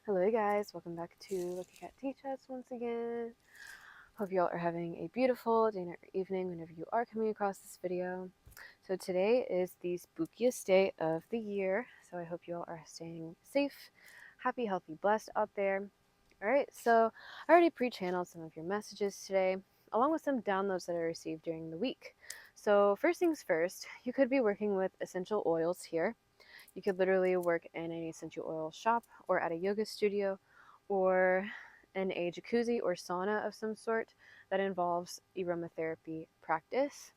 Hello guys, welcome back to Lucky Cat Tea Chats once again. Hope y'all are having a beautiful day, night, or evening whenever you are coming across this video. So today is the spookiest day of the year, so I hope you all are staying safe, happy, healthy, blessed out there. Alright, so I already pre-channeled some of your messages today, along with some downloads that I received during the week. So first things first, you could be working with essential oils here. You could literally work in an essential oil shop or at a yoga studio or in a jacuzzi or sauna of some sort that involves aromatherapy practice.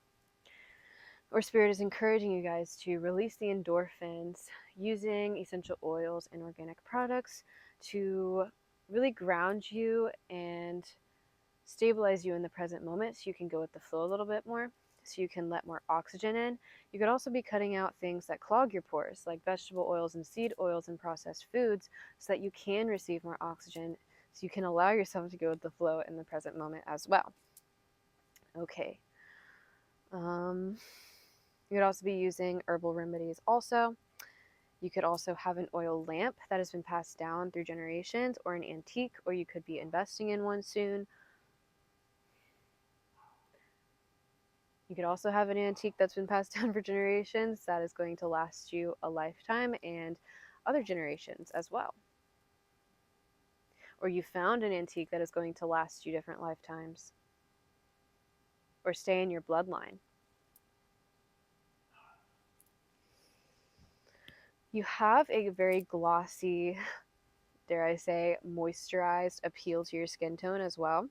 Or Spirit is encouraging you guys to release the endorphins using essential oils and organic products to really ground you and stabilize you in the present moment so you can go with the flow a little bit more, so you can let more oxygen in. You could also be cutting out things that clog your pores, like vegetable oils and seed oils and processed foods, so that you can receive more oxygen, so you can allow yourself to go with the flow in the present moment as well. Okay. You could also be using herbal remedies also. You could also have an oil lamp that has been passed down through generations, or an antique, or you could be investing in one soon. You could also have an antique that's been passed down for generations that is going to last you a lifetime and other generations as well. Or you found an antique that is going to last you different lifetimes or stay in your bloodline. You have a very glossy, dare I say, moisturized appeal to your skin tone as well.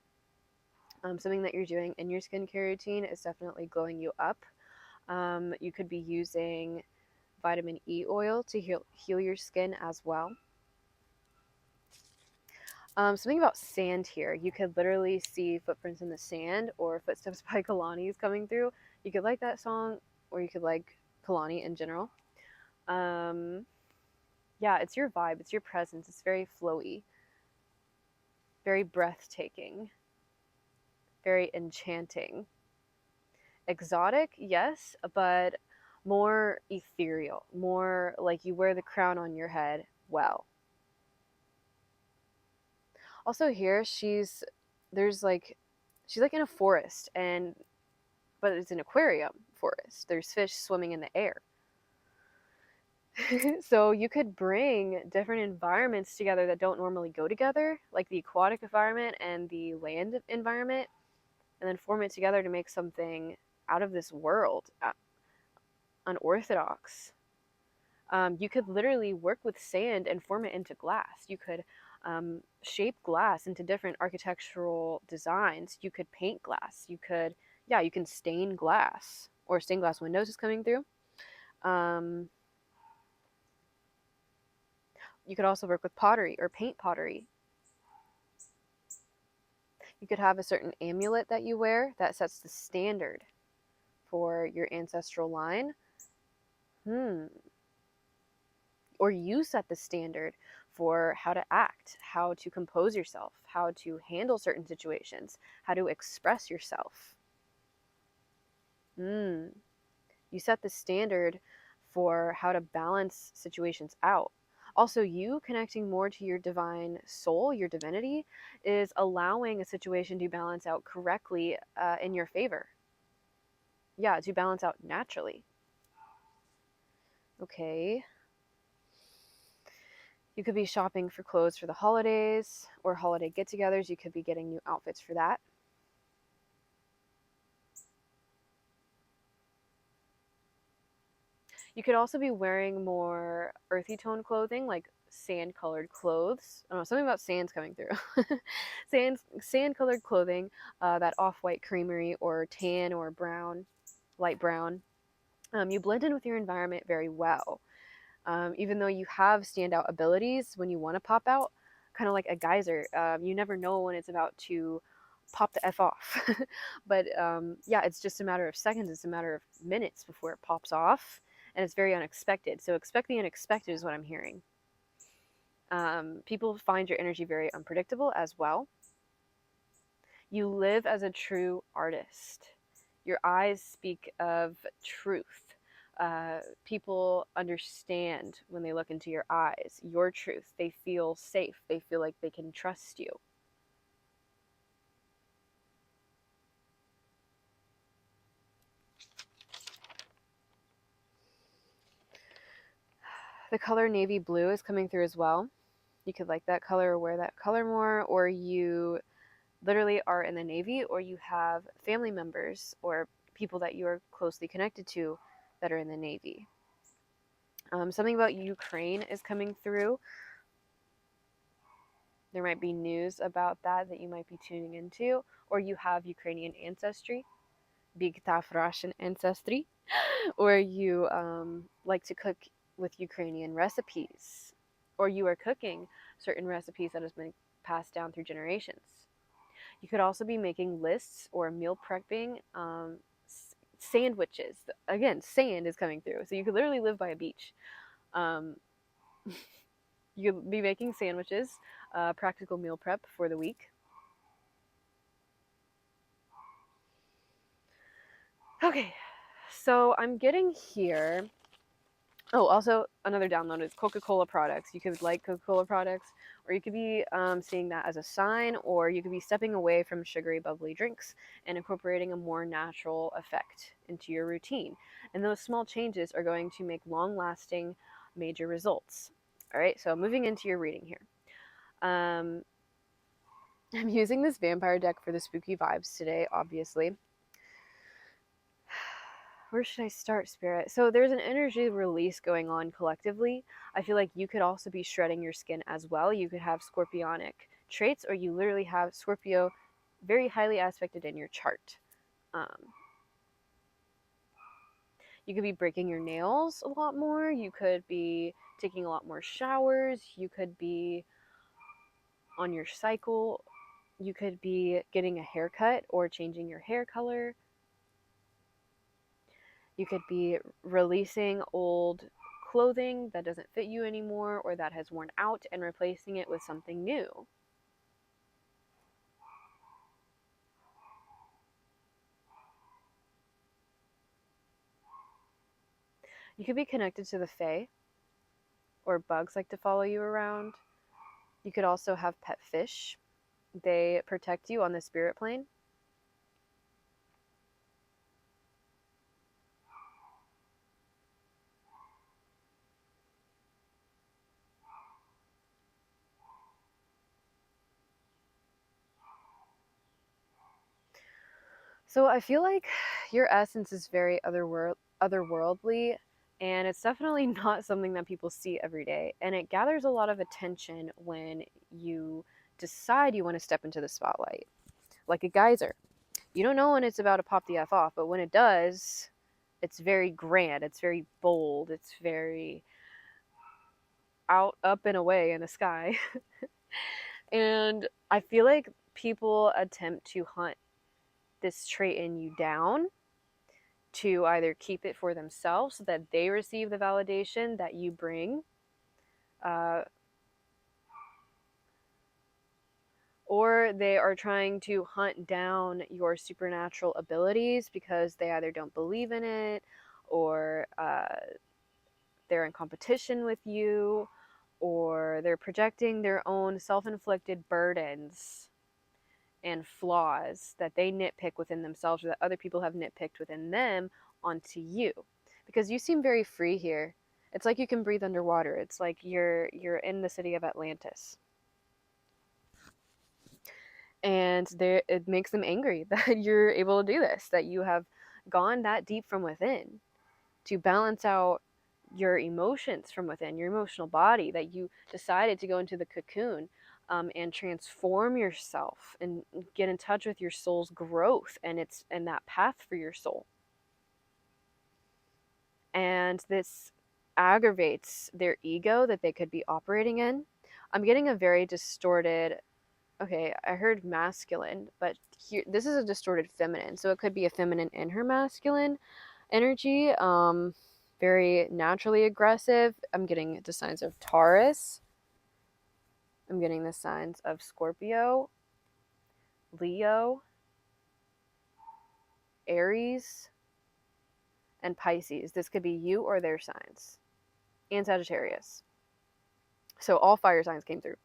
Something that you're doing in your skincare routine is definitely glowing you up. You could be using vitamin E oil to heal your skin as well. Something about sand here. You could literally see footprints in the sand or footsteps by Kalani's coming through. You could like that song, or you could like Kalani in general. Yeah, it's your vibe, it's your presence. It's very flowy, very breathtaking, very enchanting. Exotic, yes, but more ethereal, more like you wear the crown on your head well. Also here, she's like in a forest, but it's an aquarium forest. There's fish swimming in the air. So you could bring different environments together that don't normally go together, like the aquatic environment and the land environment, and then form it together to make something out of this world, unorthodox. You could literally work with sand and form it into glass. You could shape glass into different architectural designs. You could paint glass. You can stain glass, or stained glass windows is coming through. You could also work with pottery or paint pottery. You could have a certain amulet that you wear that sets the standard for your ancestral line. Or you set the standard for how to act, how to compose yourself, how to handle certain situations, how to express yourself. You set the standard for how to balance situations out. Also, you connecting more to your divine soul, your divinity, is allowing a situation to balance out correctly in your favor. Yeah, to balance out naturally. Okay. You could be shopping for clothes for the holidays or holiday get-togethers. You could be getting new outfits for that. You could also be wearing more earthy tone clothing, like sand colored clothes. I don't know, something about sand's coming through. Sand colored clothing, that off-white creamery or tan or brown, light brown. You blend in with your environment very well. Even though you have standout abilities when you want to pop out, kind of like a geyser. You never know when it's about to pop the F off. But yeah, it's just a matter of seconds. It's a matter of minutes before it pops off. And it's very unexpected. So expect the unexpected is what I'm hearing. People find your energy very unpredictable as well. You live as a true artist. Your eyes speak of truth. People understand when they look into your eyes, your truth. They feel safe. They feel like they can trust you. The color navy blue is coming through as well. You could like that color or wear that color more, or you literally are in the Navy, or you have family members or people that you are closely connected to that are in the Navy. Something about Ukraine is coming through. There might be news about that you might be tuning into, or you have Ukrainian ancestry, big tough Russian ancestry, or you like to cook with Ukrainian recipes, or you are cooking certain recipes that has been passed down through generations. You could also be making lists or meal prepping, sandwiches. Again, sand is coming through, so you could literally live by a beach. Um, you could be making sandwiches, practical meal prep for the week. Okay, so I'm getting here. Oh, also another download is Coca-Cola products. You could like Coca-Cola products, or you could be seeing that as a sign, or you could be stepping away from sugary, bubbly drinks and incorporating a more natural effect into your routine. And those small changes are going to make long-lasting, major results. All right, so moving into your reading here. I'm using this vampire deck for the spooky vibes today, obviously. Where should I start, Spirit? So there's an energy release going on collectively. I feel like you could also be shredding your skin as well. You could have scorpionic traits, or you literally have Scorpio very highly aspected in your chart. You could be breaking your nails a lot more. You could be taking a lot more showers. You could be on your cycle. You could be getting a haircut or changing your hair color. You could be releasing old clothing that doesn't fit you anymore or that has worn out and replacing it with something new. You could be connected to the Fae, or bugs like to follow you around. You could also have pet fish. They protect you on the spirit plane. So I feel like your essence is very otherworldly, and it's definitely not something that people see every day. And it gathers a lot of attention when you decide you want to step into the spotlight, like a geyser. You don't know when it's about to pop the F off, but when it does, it's very grand, it's very bold, it's very out, up, and away in the sky. And I feel like people attempt to hunt this trait in you down to either keep it for themselves so that they receive the validation that you bring, uh, or they are trying to hunt down your supernatural abilities because they either don't believe in it, or they're in competition with you, or they're projecting their own self-inflicted burdens and flaws that they nitpick within themselves or that other people have nitpicked within them onto you. Because you seem very free here. It's like you can breathe underwater. It's like you're in the city of Atlantis. And it makes them angry that you're able to do this, that you have gone that deep from within to balance out your emotions from within, your emotional body, that you decided to go into the cocoon and transform yourself and get in touch with your soul's growth and that path for your soul. And this aggravates their ego that they could be operating in. I'm getting a very distorted, okay, I heard masculine, but here this is a distorted feminine. So it could be a feminine in her masculine energy, very naturally aggressive. I'm getting the signs of Taurus. I'm getting the signs of Scorpio, Leo, Aries, and Pisces. This could be you or their signs, and Sagittarius. So all fire signs came through.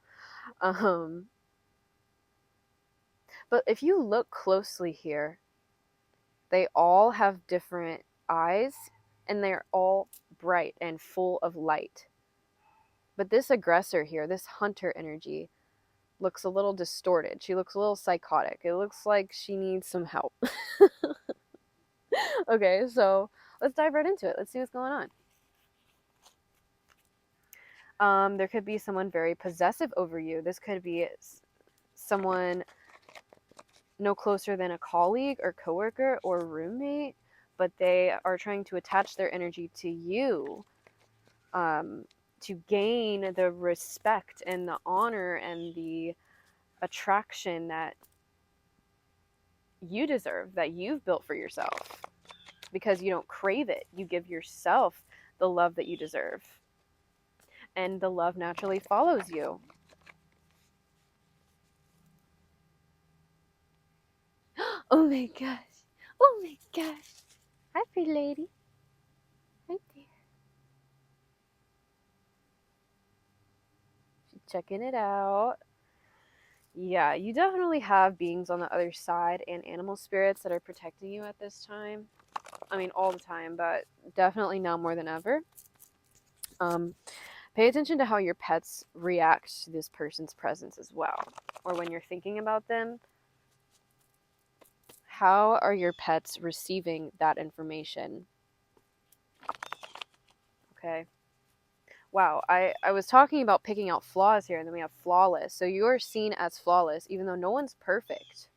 But if you look closely here, they all have different eyes, and they're all bright and full of light. But this aggressor here, this hunter energy, looks a little distorted. She looks a little psychotic. It looks like she needs some help. Okay, so let's dive right into it. Let's see what's going on. There could be someone very possessive over you. This could be someone no closer than a colleague or coworker or roommate, but they are trying to attach their energy to you, to gain the respect and the honor and the attraction that you deserve, that you've built for yourself, because you don't crave it. You give yourself the love that you deserve, and the love naturally follows you. Oh my gosh. Oh my gosh. Hi, pretty lady. Right there. She's checking it out. Yeah, you definitely have beings on the other side and animal spirits that are protecting you at this time. I mean, all the time, but definitely now more than ever. Pay attention to how your pets react to this person's presence as well, or when you're thinking about them. How are your pets receiving that information? Okay. Wow, I was talking about picking out flaws here, and then we have flawless. So you're seen as flawless, even though no one's perfect.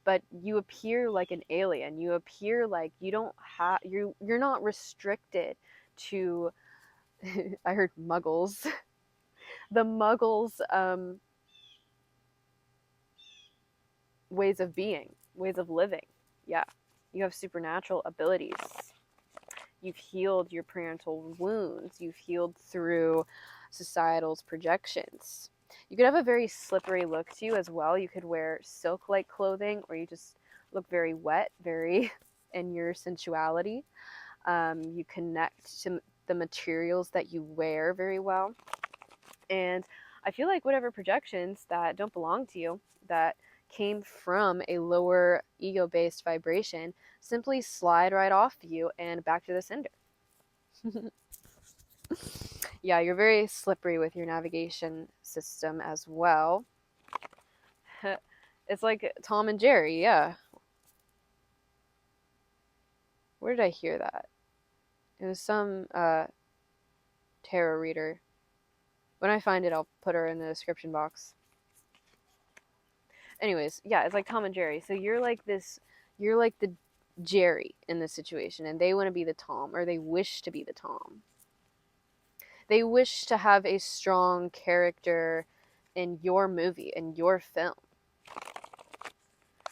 But you appear like an alien. You appear like you don't have you're not restricted to I heard muggles. The muggles ways of being, ways of living. Yeah. You have supernatural abilities. You've healed your parental wounds. You've healed through societal's projections. You could have a very slippery look to you as well. You could wear silk-like clothing, or you just look very wet, very in your sensuality. You connect to the materials that you wear very well. And I feel like whatever projections that don't belong to you, that came from a lower ego-based vibration, simply slide right off you and back to the sender. Yeah, you're very slippery with your navigation system as well. It's like Tom and Jerry, yeah. Where did I hear that? It was some tarot reader. When I find it, I'll put her in the description box. Anyways, yeah, it's like Tom and Jerry. So you're like the Jerry in this situation, and they want to be the Tom, or they wish to be the Tom. They wish to have a strong character in your movie, in your film.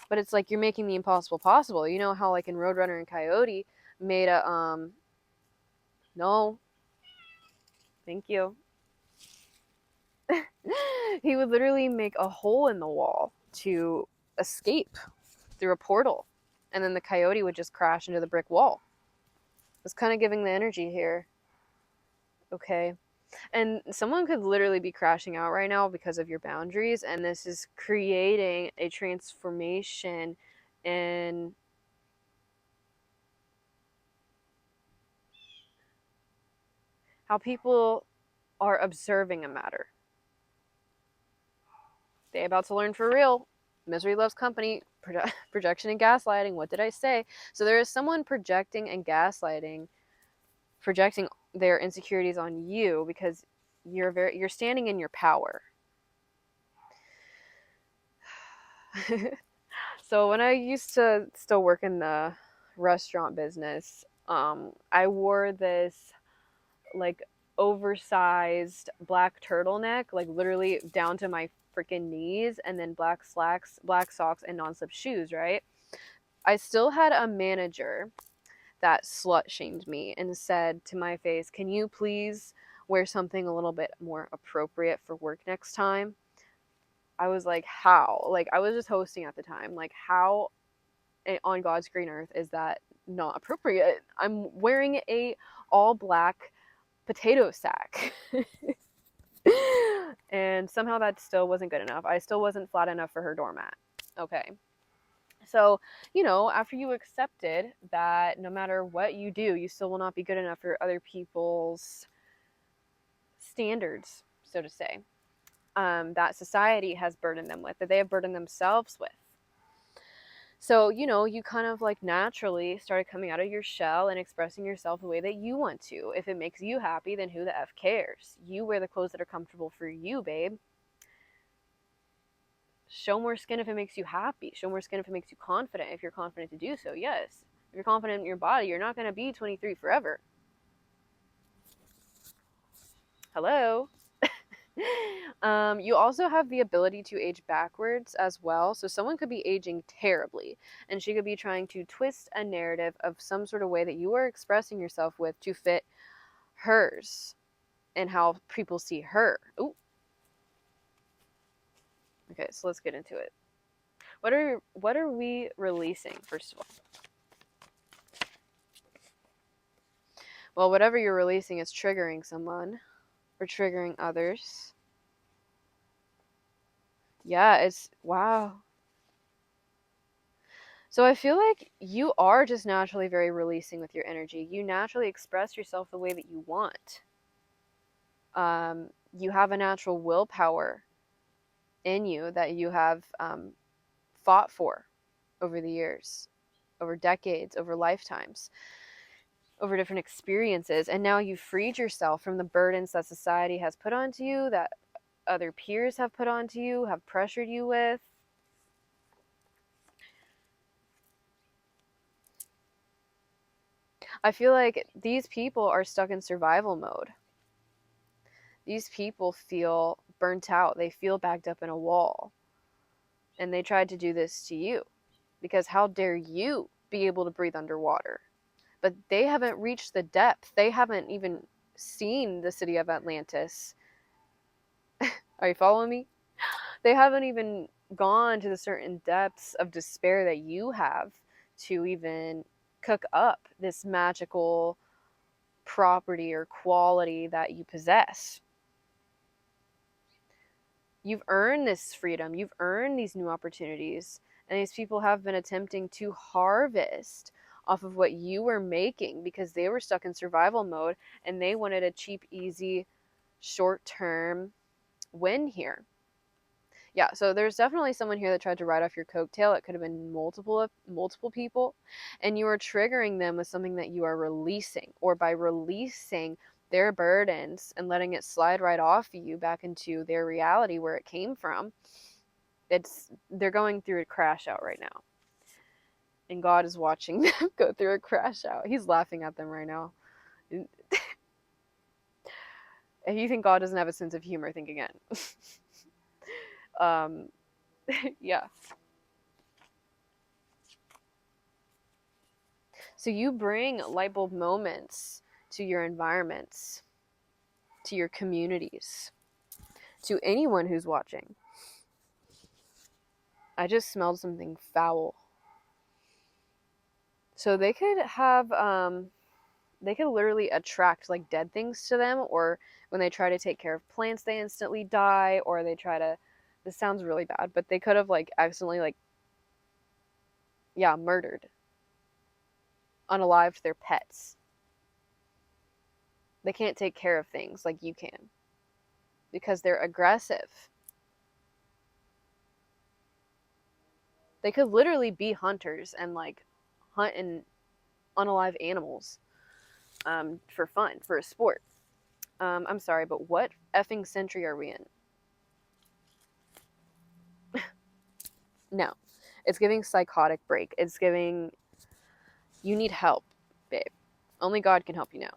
But it's like you're making the impossible possible. You know how like in Roadrunner and Coyote made a no. Thank you. He would literally make a hole in the wall to escape through a portal, and then the coyote would just crash into the brick wall. It's kind of giving the energy here. Okay. And someone could literally be crashing out right now because of your boundaries, and this is creating a transformation in how people are observing a matter. They about to learn for real. Misery loves company. Projection and gaslighting. What did I say? So there is someone projecting and gaslighting, projecting their insecurities on you because you're standing in your power. So when I used to still work in the restaurant business, I wore this like oversized black turtleneck, like literally down to my freaking knees, and then black slacks, black socks, and non-slip shoes, right? I still had a manager that slut shamed me and said to my face, "Can you please wear something a little bit more appropriate for work next time?" I was like, how? Like, I was just hosting at the time. Like, how on God's green earth is that not appropriate. I'm wearing a all black potato sack. And somehow that still wasn't good enough. I still wasn't flat enough for her doormat. Okay. So, after you accepted that no matter what you do, you still will not be good enough for other people's standards, so to say, that society has burdened them with, that they have burdened themselves with. So, you kind of like naturally started coming out of your shell and expressing yourself the way that you want to. If it makes you happy, then who the F cares? You wear the clothes that are comfortable for you, babe. Show more skin if it makes you happy. Show more skin if it makes you confident. If you're confident to do so, yes. If you're confident in your body, you're not going to be 23 forever. Hello? You also have the ability to age backwards as well. So someone could be aging terribly, and she could be trying to twist a narrative of some sort of way that you are expressing yourself with to fit hers and how people see her. Ooh. Okay, so let's get into it. What are we releasing, first of all? Well, whatever you're releasing is triggering someone or triggering others. Yeah, it's wow. So I feel like you are just naturally very releasing with your energy. You naturally express yourself the way that you want. You have a natural willpower in you that you have fought for over the years, over decades, over lifetimes, over different experiences. And now you've freed yourself from the burdens that society has put onto you, that other peers have put onto you, have pressured you with. I feel like these people are stuck in survival mode. These people feel burnt out. They feel backed up in a wall. And they tried to do this to you. Because how dare you be able to breathe underwater? But they haven't reached the depth. They haven't even seen the city of Atlantis. Are you following me? They haven't even gone to the certain depths of despair that you have to even cook up this magical property or quality that you possess. You've earned this freedom. You've earned these new opportunities. And these people have been attempting to harvest off of what you were making because they were stuck in survival mode and they wanted a cheap, easy, short-term win here. Yeah, so there's definitely someone here that tried to ride off your coattail. It could have been multiple people, and you are triggering them with something that you are releasing, or by releasing their burdens and letting it slide right off of you back into their reality where it came from. They're going through a crash out right now. And God is watching them go through a crash out. He's laughing at them right now. If you think God doesn't have a sense of humor, think again. Yeah. So you bring light bulb moments to your environments, to your communities, to anyone who's watching. I just smelled something foul. So they could have, they could literally attract like dead things to them, or when they try to take care of plants, they instantly die, or they try to, this sounds really bad, but they could have like accidentally like, yeah, murdered, unalived their pets. They can't take care of things like you can because they're aggressive. They could literally be hunters and like hunt and unalive animals for fun, for a sport. I'm sorry, but what effing century are we in? No. It's giving psychotic break. It's giving, you need help, babe. Only God can help you now.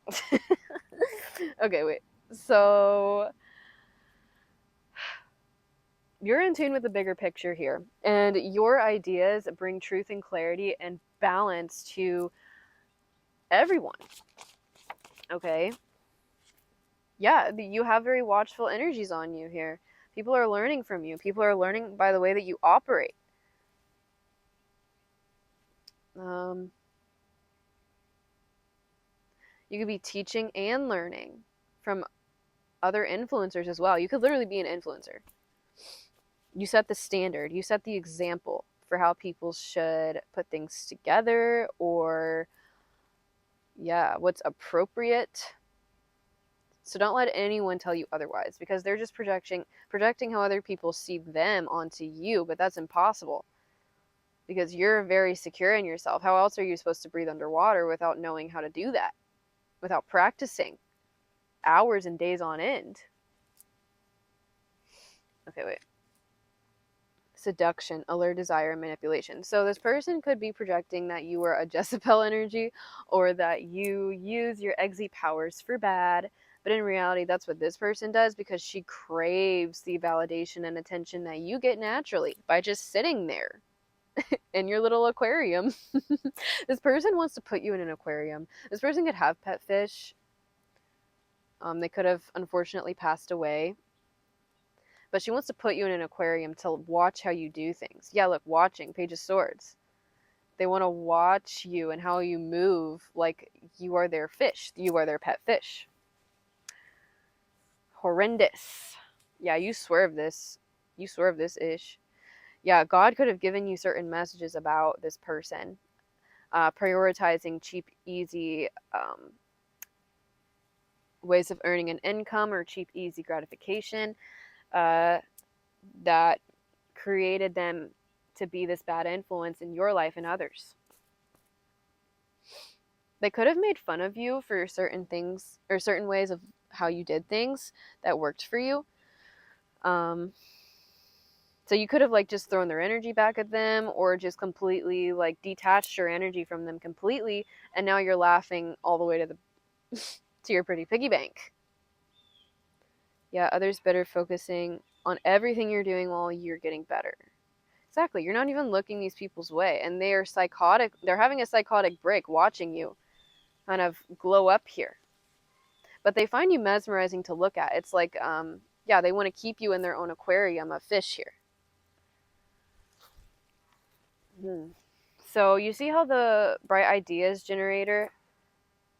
Okay, wait. So you're in tune with the bigger picture here, and your ideas bring truth and clarity and balance to everyone. Okay? Yeah, you have very watchful energies on you here. People are learning from you. People are learning by the way that you operate. You could be teaching and learning from other influencers as well. You could literally be an influencer. You set the standard, you set the example for how people should put things together, or what's appropriate. So don't let anyone tell you otherwise, because they're just projecting how other people see them onto you, but that's impossible. Because you're very secure in yourself. How else are you supposed to breathe underwater without knowing how to do that? Without practicing hours and days on end? Okay, wait. Seduction, allure, desire, manipulation. So this person could be projecting that you are a Jezebel energy, or that you use your eggsy powers for bad. But in reality, that's what this person does, because she craves the validation and attention that you get naturally by just sitting there in your little aquarium. This person wants to put you in an aquarium. This person could have pet fish. They could have unfortunately passed away. But she wants to put you in an aquarium to watch how you do things. Yeah, look, watching, Page of Swords. They want to watch you and how you move like you are their fish. You are their pet fish. Horrendous. Yeah, you swerve this. You swerve this ish. Yeah, God could have given you certain messages about this person. Prioritizing cheap, easy ways of earning an income, or cheap, easy gratification. That created them to be this bad influence in your life and others. They could have made fun of you for certain things, or certain ways of how you did things that worked for you. So you could have like just thrown their energy back at them, or just completely like detached your energy from them completely, and now you're laughing all the way to the to your pretty piggy bank. Yeah, others better focusing on everything you're doing while you're getting better. Exactly. You're not even looking these people's way, and they are psychotic. They're having a psychotic break watching you kind of glow up here. But they find you mesmerizing to look at. It's like, they want to keep you in their own aquarium of fish here. So you see how the Bright Ideas Generator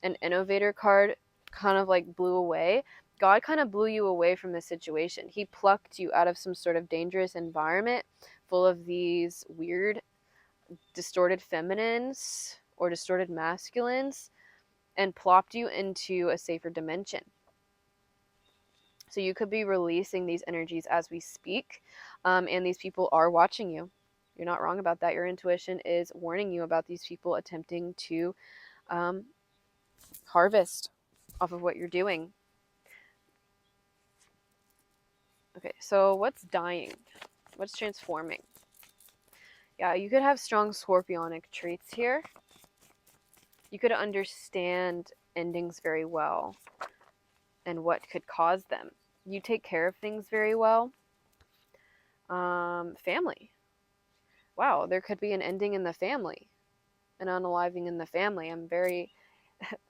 and Innovator card kind of like blew away? God kind of blew you away from the situation. He plucked you out of some sort of dangerous environment full of these weird, distorted feminines or distorted masculines, and plopped you into a safer dimension. So you could be releasing these energies as we speak, and these people are watching you. You're not wrong about that. Your intuition is warning you about these people attempting to harvest off of what you're doing. Okay, so what's dying? What's transforming? Yeah, you could have strong scorpionic traits here. You could understand endings very well and what could cause them. You take care of things very well. Family. Wow, there could be an ending in the family, an unaliving in the family. I'm very,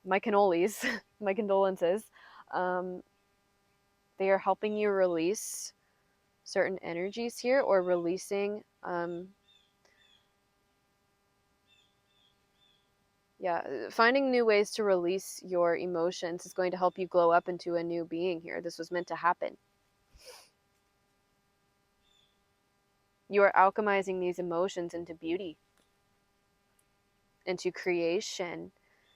my cannolis, my condolences. They are helping you release certain energies here, or releasing, finding new ways to release your emotions is going to help you glow up into a new being here. This was meant to happen. You are alchemizing these emotions into beauty, into creation,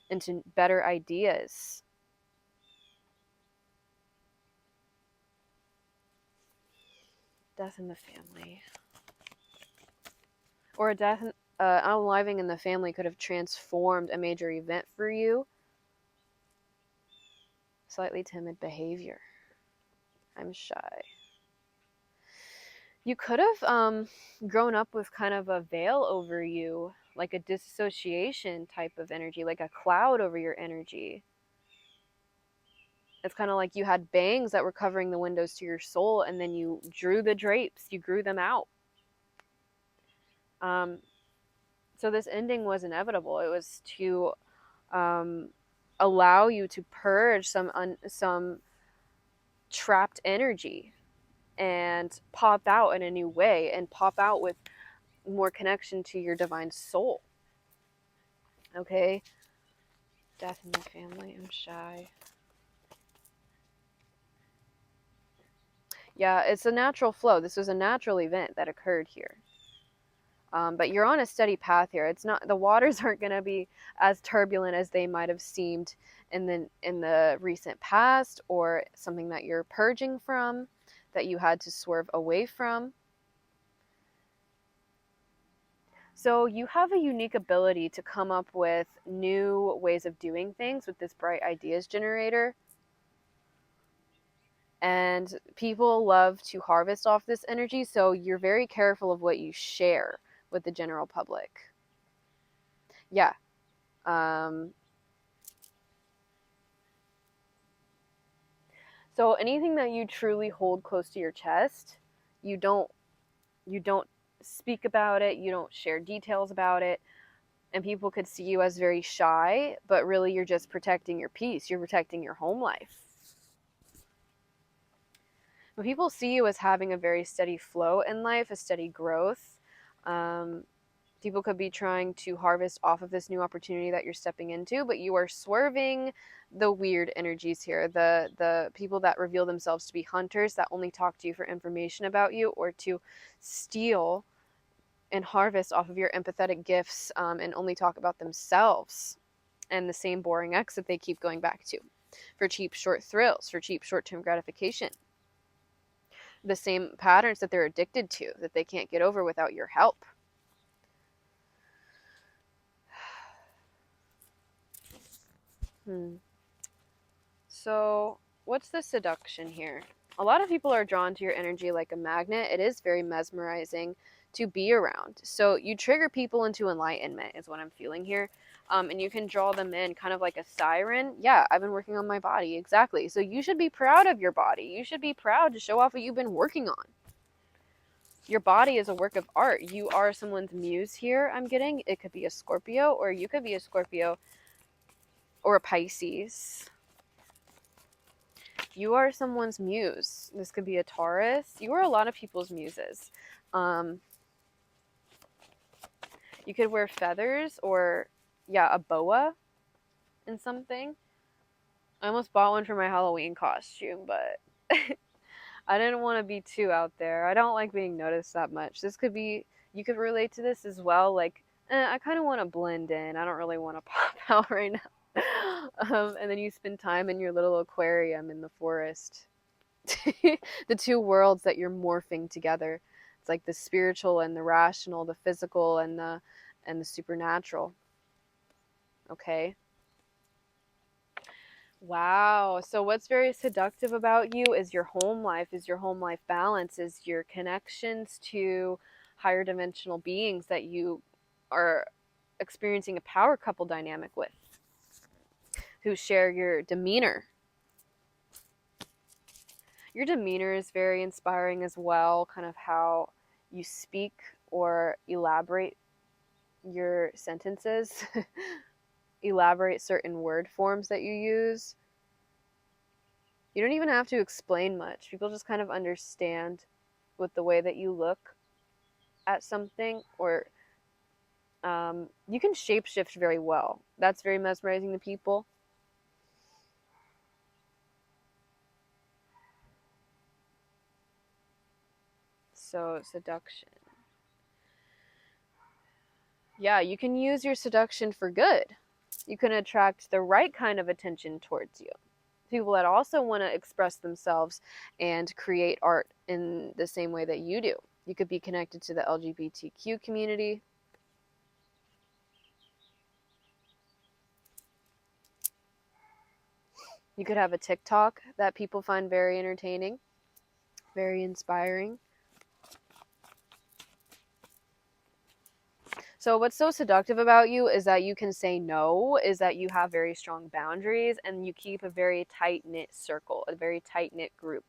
into better ideas. Death in the family. Or a death, unaliving in the family could have transformed a major event for you. Slightly timid behavior. I'm shy. You could have grown up with kind of a veil over you, like a dissociation type of energy, like a cloud over your energy. It's kind of like you had bangs that were covering the windows to your soul, and then you drew the drapes, you grew them out. So this ending was inevitable. It was to allow you to purge some trapped energy and pop out in a new way, and pop out with more connection to your divine soul. Okay? Death in the family. I'm shy. Yeah, it's a natural flow. This was a natural event that occurred here. But you're on a steady path here. It's not, the waters aren't going to be as turbulent as they might have seemed in the recent past, or something that you're purging from, that you had to swerve away from. So you have a unique ability to come up with new ways of doing things with this bright ideas generator. And people love to harvest off this energy, so you're very careful of what you share with the general public. Yeah. So anything that you truly hold close to your chest, you don't speak about it, you don't share details about it, and people could see you as very shy, but really you're just protecting your peace, you're protecting your home life. But people see you as having a very steady flow in life, a steady growth. People could be trying to harvest off of this new opportunity that you're stepping into, but you are swerving the weird energies here, the people that reveal themselves to be hunters that only talk to you for information about you, or to steal and harvest off of your empathetic gifts, and only talk about themselves and the same boring X that they keep going back to for cheap short thrills, for cheap short-term gratification. The same patterns that they're addicted to, that they can't get over without your help. So, what's the seduction here? A lot of people are drawn to your energy like a magnet. It is very mesmerizing to be around. So, you trigger people into enlightenment, is what I'm feeling here. And you can draw them in kind of like a siren. Yeah, I've been working on my body. Exactly. So, you should be proud of your body. You should be proud to show off what you've been working on. Your body is a work of art. You are someone's muse here, I'm getting. It could be a Scorpio, or you could be a Scorpio or a Pisces. You are someone's muse. This could be a Taurus. You are a lot of people's muses. You could wear feathers, or, yeah, a boa in something. I almost bought one for my Halloween costume, but I didn't want to be too out there. I don't like being noticed that much. This could be, you could relate to this as well. Like, I kind of want to blend in. I don't really want to pop out right now. And then you spend time in your little aquarium in the forest. The two worlds that you're morphing together. It's like the spiritual and the rational, the physical and the supernatural. Okay. Wow. So what's very seductive about you is your home life, is your home life balance, is your connections to higher dimensional beings that you are experiencing a power couple dynamic with, who share your demeanor. Your demeanor is very inspiring as well, kind of how you speak or elaborate your sentences, elaborate certain word forms that you use. You don't even have to explain much. People just kind of understand with the way that you look at something, or you can shapeshift very well. That's very mesmerizing to people. So, seduction. Yeah, you can use your seduction for good. You can attract the right kind of attention towards you. People that also want to express themselves and create art in the same way that you do. You could be connected to the LGBTQ community. You could have a TikTok that people find very entertaining, very inspiring. So what's so seductive about you is that you can say no, is that you have very strong boundaries, and you keep a very tight-knit circle, a very tight-knit group.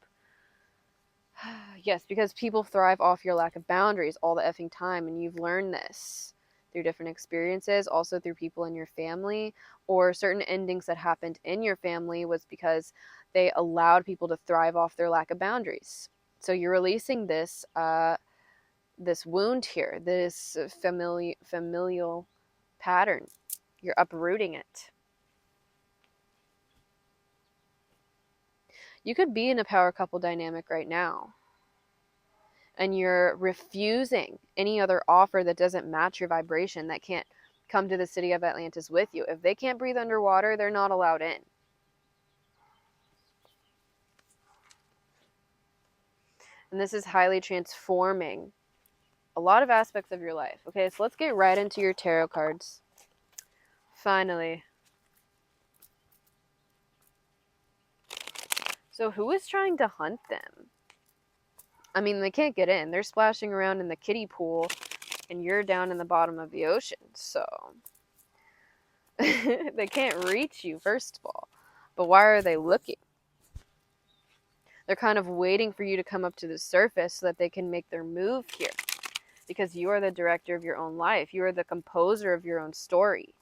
Yes, because people thrive off your lack of boundaries all the effing time, and you've learned this through different experiences, also through people in your family, or certain endings that happened in your family was because they allowed people to thrive off their lack of boundaries. So you're releasing this this wound here, this familial pattern. You're uprooting it. You could be in a power couple dynamic right now, and you're refusing any other offer that doesn't match your vibration, that can't come to the city of Atlantis with you. If they can't breathe underwater, they're not allowed in. And this is highly transforming a lot of aspects of your life. Okay, so let's get right into your tarot cards. Finally. So who is trying to hunt them? I mean, they can't get in. They're splashing around in the kiddie pool, and you're down in the bottom of the ocean. So they can't reach you, first of all. But why are they looking? They're kind of waiting for you to come up to the surface so that they can make their move here. Because you are the director of your own life. You are the composer of your own story.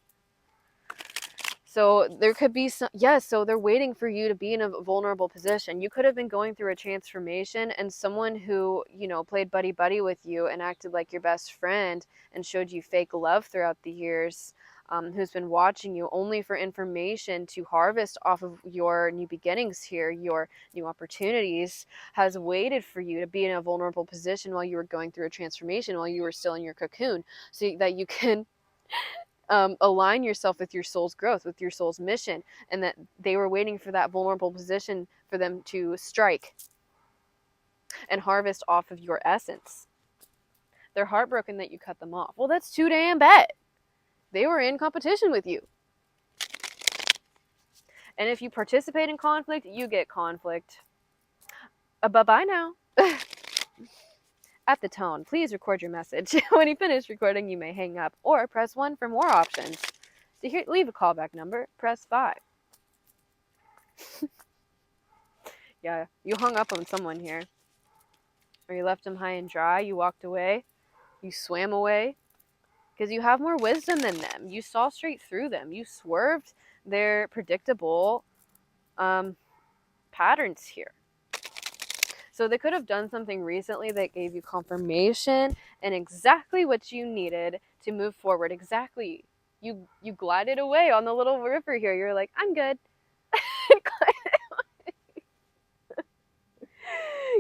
So there could be some, yes, so they're waiting for you to be in a vulnerable position. You could have been going through a transformation, and someone who, you know, played buddy-buddy with you and acted like your best friend and showed you fake love throughout the years, who's been watching you only for information to harvest off of your new beginnings here, your new opportunities, has waited for you to be in a vulnerable position while you were going through a transformation, while you were still in your cocoon, so that you can align yourself with your soul's growth, with your soul's mission, and that they were waiting for that vulnerable position for them to strike and harvest off of your essence. They're heartbroken that you cut them off. Well, that's too damn bad. They were in competition with you. And if you participate in conflict, you get conflict. Bye-bye now. At the tone, please record your message. When you finish recording, you may hang up or press 1 for more options. To leave a callback number, press 5. Yeah, you hung up on someone here. Or you left them high and dry, you walked away, you swam away. Because you have more wisdom than them. You saw straight through them. You swerved their predictable patterns here. So they could have done something recently that gave you confirmation and exactly what you needed to move forward. Exactly. You glided away on the little river here. You're like, I'm good.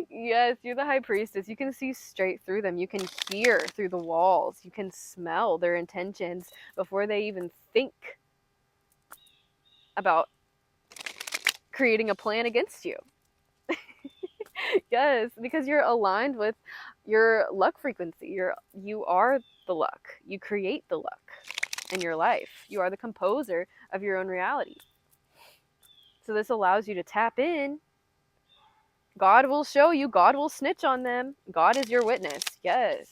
Yes, you're the high priestess. You can see straight through them. You can hear through the walls. You can smell their intentions before they even think about creating a plan against you. Yes, because you're aligned with your luck frequency. You are the luck. You create the luck in your life. You are the composer of your own reality. So this allows you to tap in. God will show you. God will snitch on them. God is your witness. Yes.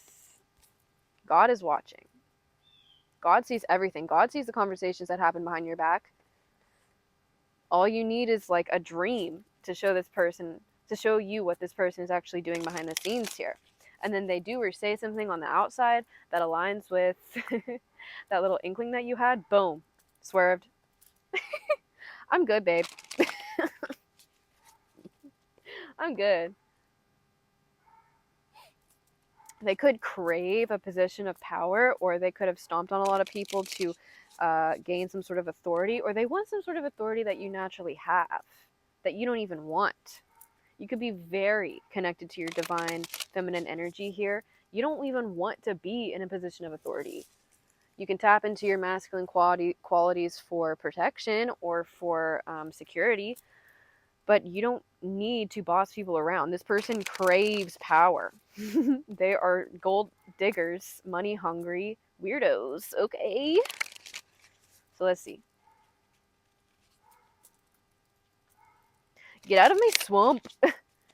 God is watching. God sees everything. God sees the conversations that happen behind your back. All you need is like a dream to show this person, to show you what this person is actually doing behind the scenes here. And then they do or say something on the outside that aligns with that little inkling that you had. Boom. Swerved. I'm good, babe. I'm good. They could crave a position of power, or they could have stomped on a lot of people to gain some sort of authority, or they want some sort of authority that you naturally have, that you don't even want. You could be very connected to your divine feminine energy here. You don't even want to be in a position of authority. You can tap into your masculine qualities for protection or for security, but you don't need to boss people around. This person craves power. They are gold diggers, money hungry weirdos. Okay. So let's see. Get out of my swamp.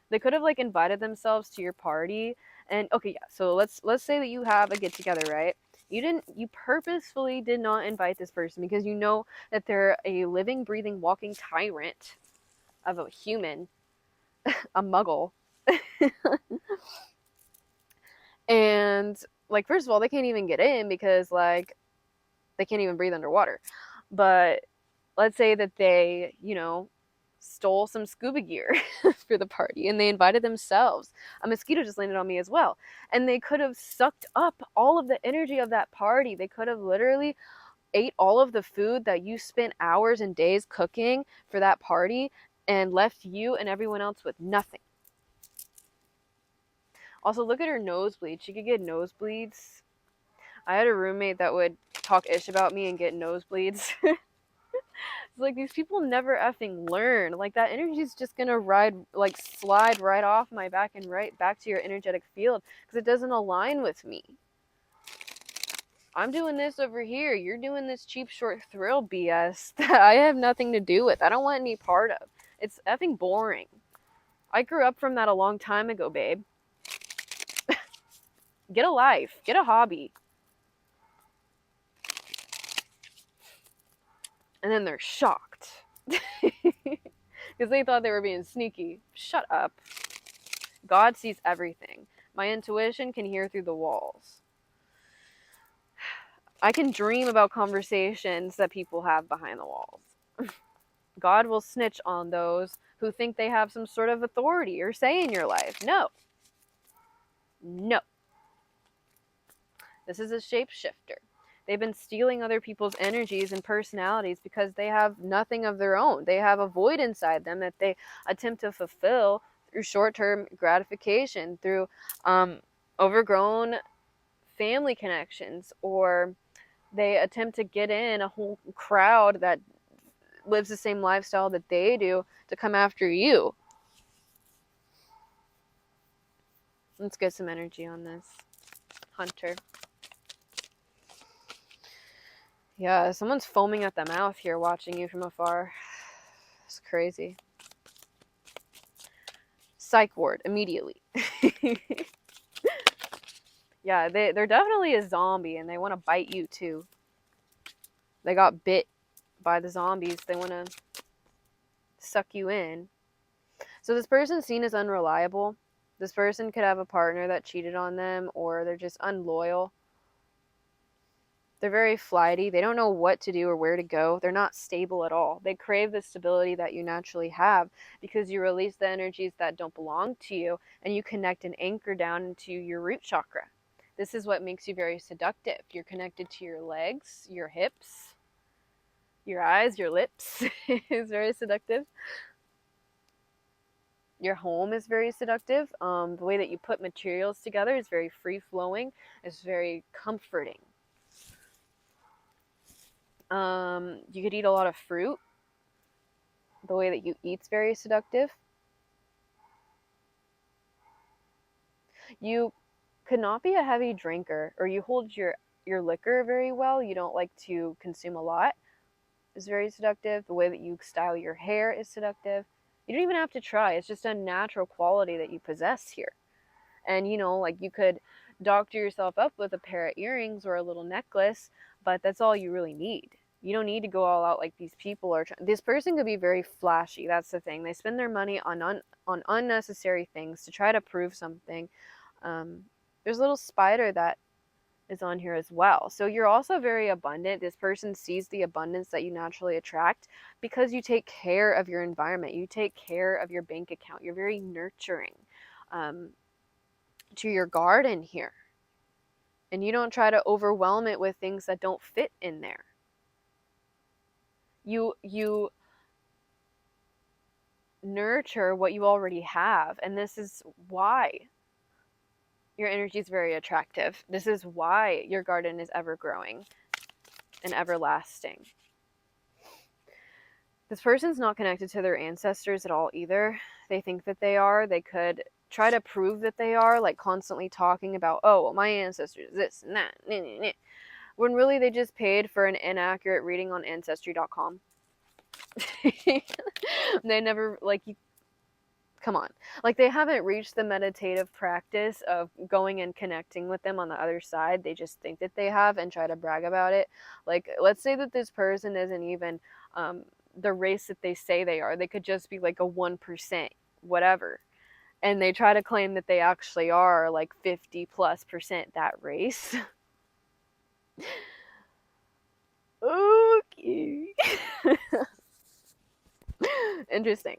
They could have like invited themselves to your party. And okay, yeah. So let's say that you have a get together, right? You purposefully did not invite this person because you know that they're a living, breathing, walking tyrant of a human, a muggle. And like, first of all, they can't even get in because like they can't even breathe underwater. But let's say that they, you know, stole some scuba gear for the party and they invited themselves. A mosquito just landed on me as well. And they could have sucked up all of the energy of that party. They could have literally ate all of the food that you spent hours and days cooking for that party and left you and everyone else with nothing. Also, look at her nosebleed. She could get nosebleeds. I had a roommate that would talk ish about me and get nosebleeds. It's like, these people never effing learn. Like, that energy is just gonna slide right off my back and right back to your energetic field because it doesn't align with me. I'm doing this over here. You're doing this cheap, short thrill BS that I have nothing to do with. I don't want any part of. It's effing boring. I grew up from that a long time ago, babe. Get a life. Get a hobby. And then they're shocked. Because they thought they were being sneaky. Shut up. God sees everything. My intuition can hear through the walls. I can dream about conversations that people have behind the walls. God will snitch on those who think they have some sort of authority or say in your life. No. No. This is a shapeshifter. They've been stealing other people's energies and personalities because they have nothing of their own. They have a void inside them that they attempt to fulfill through short-term gratification, through overgrown family connections, or they attempt to get in a whole crowd that lives the same lifestyle that they do to come after you. Let's get some energy on this. Hunter. Yeah, someone's foaming at the mouth here watching you from afar. It's crazy. Psych ward, immediately. Yeah, they're definitely a zombie and they want to bite you too. They got bit by the zombies. They want to suck you in. So this person's seen as unreliable. This person could have a partner that cheated on them, or they're just unloyal. They're very flighty. They don't know what to do or where to go. They're not stable at all. They crave the stability that you naturally have because you release the energies that don't belong to you and you connect an anchor down into your root chakra. This is what makes you very seductive. You're connected to your legs, your hips, your eyes, your lips is very seductive. Your home is very seductive. The way that you put materials together is very free-flowing. It's very comforting. You could eat a lot of fruit. The way that you eat's very seductive. You could not be a heavy drinker, or you hold your liquor very well. You don't like to consume a lot. It's very seductive. The way that you style your hair is seductive. You don't even have to try. It's just a natural quality that you possess here. And, you know, like, you could doctor yourself up with a pair of earrings or a little necklace, but that's all you really need. You don't need to go all out like these people are trying. This person could be very flashy. That's the thing. They spend their money on unnecessary things to try to prove something. There's a little spider that is on here as well. So you're also very abundant. This person sees the abundance that you naturally attract because you take care of your environment. You take care of your bank account. You're very nurturing to your garden here. And you don't try to overwhelm it with things that don't fit in there. You nurture what you already have, and this is why your energy is very attractive. This is why your garden is ever growing and everlasting. This person's not connected to their ancestors at all either. They think that they are. They could try to prove that they are, like constantly talking about, oh, well, my ancestors, this and that, when really they just paid for an inaccurate reading on Ancestry.com. They never, like, come on. Like, they haven't reached the meditative practice of going and connecting with them on the other side. They just think that they have and try to brag about it. Like, let's say that this person isn't even the race that they say they are. They could just be like a 1%, whatever. And they try to claim that they actually are like 50+% that race. Okay. Interesting.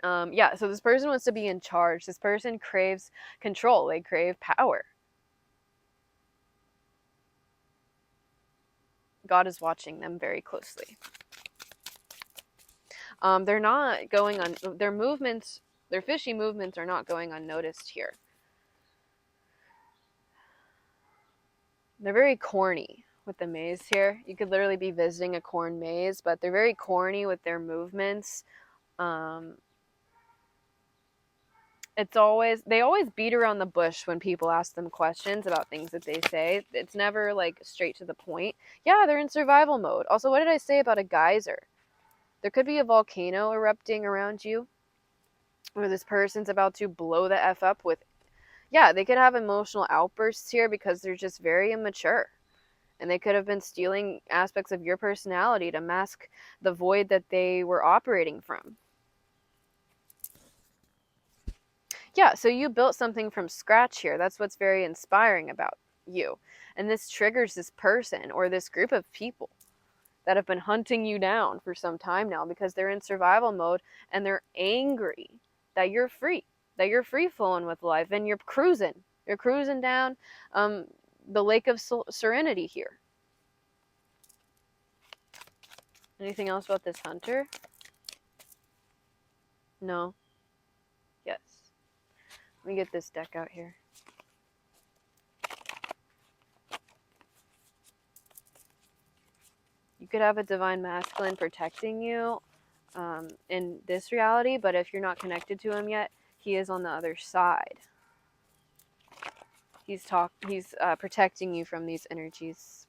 Yeah, so this person wants to be in charge. This person craves control. They crave power. God is watching them very closely. They're not going on, their movements, their fishy movements are not going unnoticed here. They're very corny with the maze here. You could literally be visiting a corn maze, but they're very corny with their movements. They always beat around the bush when people ask them questions about things that they say. It's never like straight to the point. Yeah, they're in survival mode. Also, what did I say about a geyser? There could be a volcano erupting around you, or this person's about to blow the F up with. Yeah, they could have emotional outbursts here because they're just very immature. And they could have been stealing aspects of your personality to mask the void that they were operating from. Yeah, so you built something from scratch here. That's what's very inspiring about you. And this triggers this person or this group of people that have been hunting you down for some time now because they're in survival mode and they're angry that you're free, that you're free flowing with life and you're cruising. You're cruising down the lake of serenity here. Anything else about this hunter? No. Yes. Let me get this deck out here. You could have a divine masculine protecting you in this reality, but if you're not connected to him yet, he is on the other side. He's protecting you from these energies.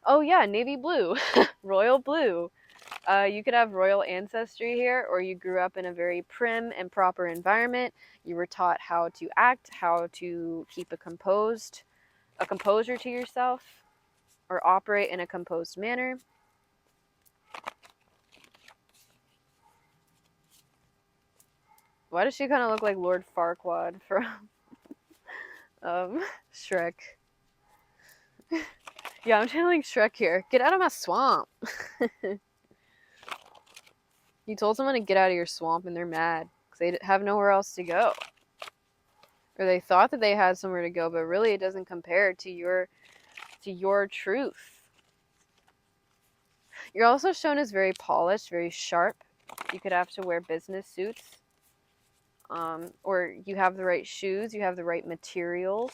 Oh yeah, navy blue, royal blue. You could have royal ancestry here, or you grew up in a very prim and proper environment. You were taught how to act, how to keep a composure to yourself, or operate in a composed manner. Why does she kind of look like Lord Farquaad from Shrek? Yeah, I'm channeling Shrek here. Get out of my swamp. You told someone to get out of your swamp and they're mad because they have nowhere else to go. Or they thought that they had somewhere to go, but really it doesn't compare to your truth. You're also shown as very polished, very sharp. You could have to wear business suits. Or you have the right shoes, you have the right materials.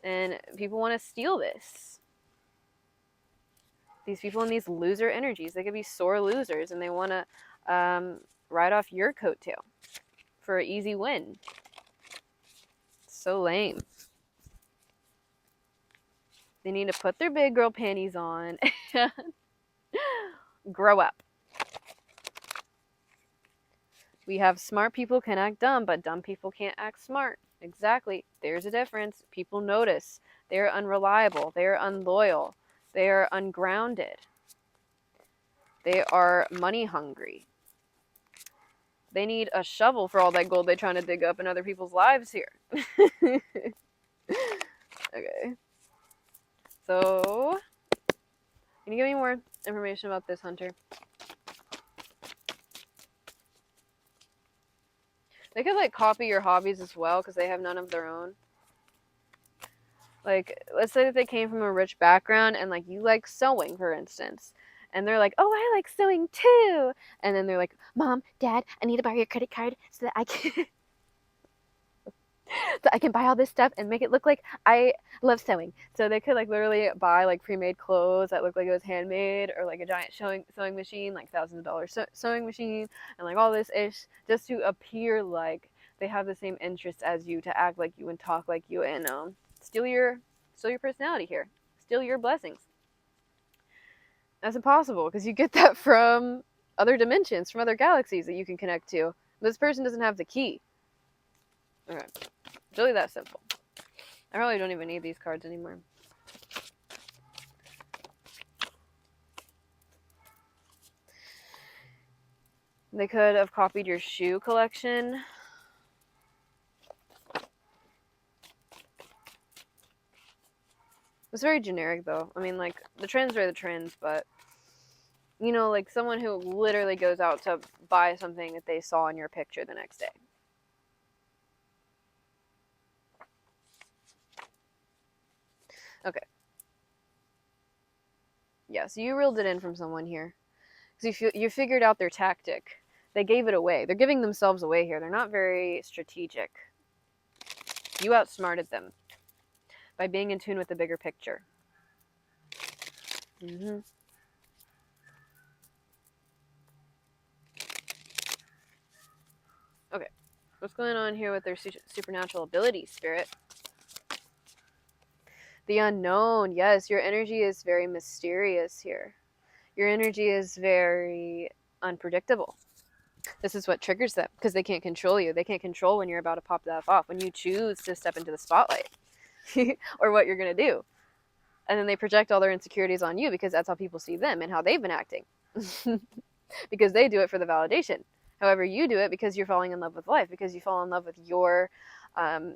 And people want to steal this. These people in these loser energies, they could be sore losers and they want to ride off your coattail for an easy win. So lame. They need to put their big girl panties on and grow up. We have smart people can act dumb, but dumb people can't act smart. Exactly. There's a difference. People notice. They're unreliable. They're unloyal. They are ungrounded. They are money hungry. They need a shovel for all that gold they're trying to dig up in other people's lives here. Okay. So, can you give me more information about this hunter? They could, like, copy your hobbies as well because they have none of their own. Like, let's say that they came from a rich background and, like, you like sewing, for instance. And they're like, oh, I like sewing too. And then they're like, Mom, Dad, I need to borrow your credit card so that I can... so I can buy all this stuff and make it look like I love sewing. So they could, like, literally buy, like, pre-made clothes that look like it was handmade, or like a giant sewing machine, like thousands of dollars sewing machine, and like all this ish, just to appear like they have the same interests as you, to act like you and talk like you, and steal your personality here, steal your blessings. That's impossible because you get that from other dimensions, from other galaxies that you can connect to. This person doesn't have the key. Okay. It's really that simple. I really don't even need these cards anymore. They could have copied your shoe collection. It's very generic, though. I mean, like, the trends are the trends, but, you know, like someone who literally goes out to buy something that they saw in your picture the next day. Okay. Yeah, so you reeled it in from someone here. because you figured out their tactic. They gave it away. They're giving themselves away here. They're not very strategic. You outsmarted them by being in tune with the bigger picture. Mm-hmm. Okay, what's going on here with their supernatural ability, Spirit? The unknown. Yes, your energy is very mysterious here. Your energy is very unpredictable. This is what triggers them because they can't control you. They can't control when you're about to pop that off, when you choose to step into the spotlight or what you're going to do. And then they project all their insecurities on you because that's how people see them and how they've been acting. Because they do it for the validation. However, you do it because you're falling in love with life, because you fall in love with your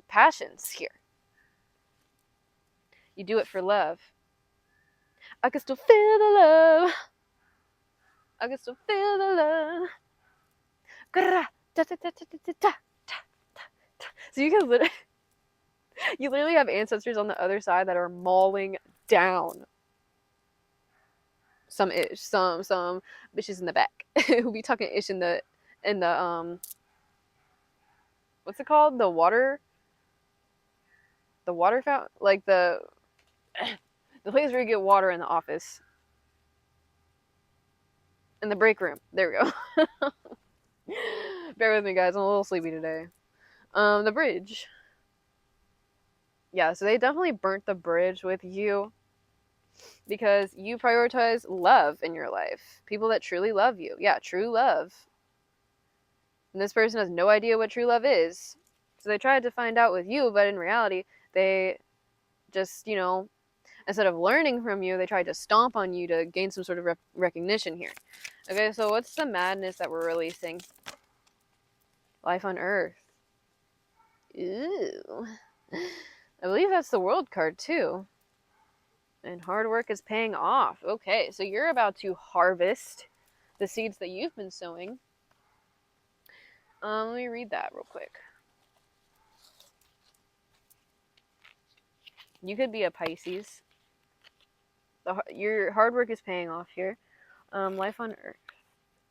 passions here. You do it for love. I can still feel the love. I can still feel the love. So you can literally have ancestors on the other side that are mauling down some bitches in the back who be talking ish in the what's it called, the water fountain, like the place where you get water in the office, in the break room. There we go. Bear with me, guys, I'm a little sleepy today. The bridge. Yeah, so they definitely burnt the bridge with you because you prioritize love in your life. People that truly love you. Yeah, true love. And this person has no idea what true love is. So they tried to find out with you, but in reality, they just, instead of learning from you, they tried to stomp on you to gain some sort of recognition here. Okay, so what's the madness that we're releasing? Life on Earth. Ooh. I believe that's the World card, too. And hard work is paying off. Okay, so you're about to harvest the seeds that you've been sowing. Let me read that real quick. You could be a Pisces. Your hard work is paying off here. Life on Earth.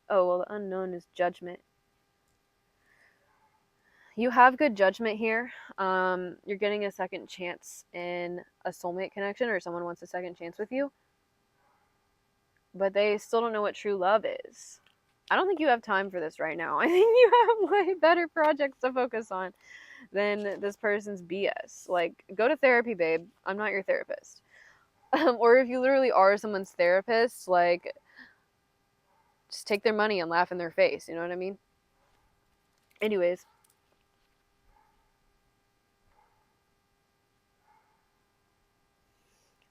Oh, well, the unknown is judgment. You have good judgment here. You're getting a second chance in a soulmate connection, or someone wants a second chance with you. But they still don't know what true love is. I don't think you have time for this right now. I think you have way better projects to focus on than this person's BS. Like, go to therapy, babe. I'm not your therapist. Or if you literally are someone's therapist, like, just take their money and laugh in their face. You know what I mean? Anyways.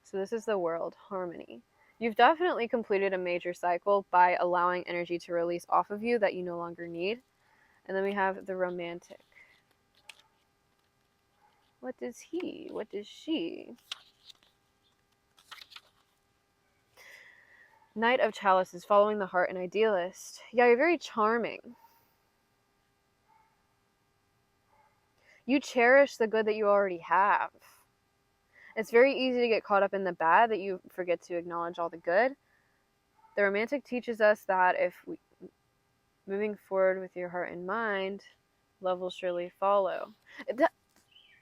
So this is the World, harmony. You've definitely completed a major cycle by allowing energy to release off of you that you no longer need. And then we have the romantic. What does he? What does she? Knight of Chalices, following the heart and idealist. Yeah, you're very charming. You cherish the good that you already have. It's very easy to get caught up in the bad that you forget to acknowledge all the good. The romantic teaches us that if we moving forward with your heart and mind, love will surely follow.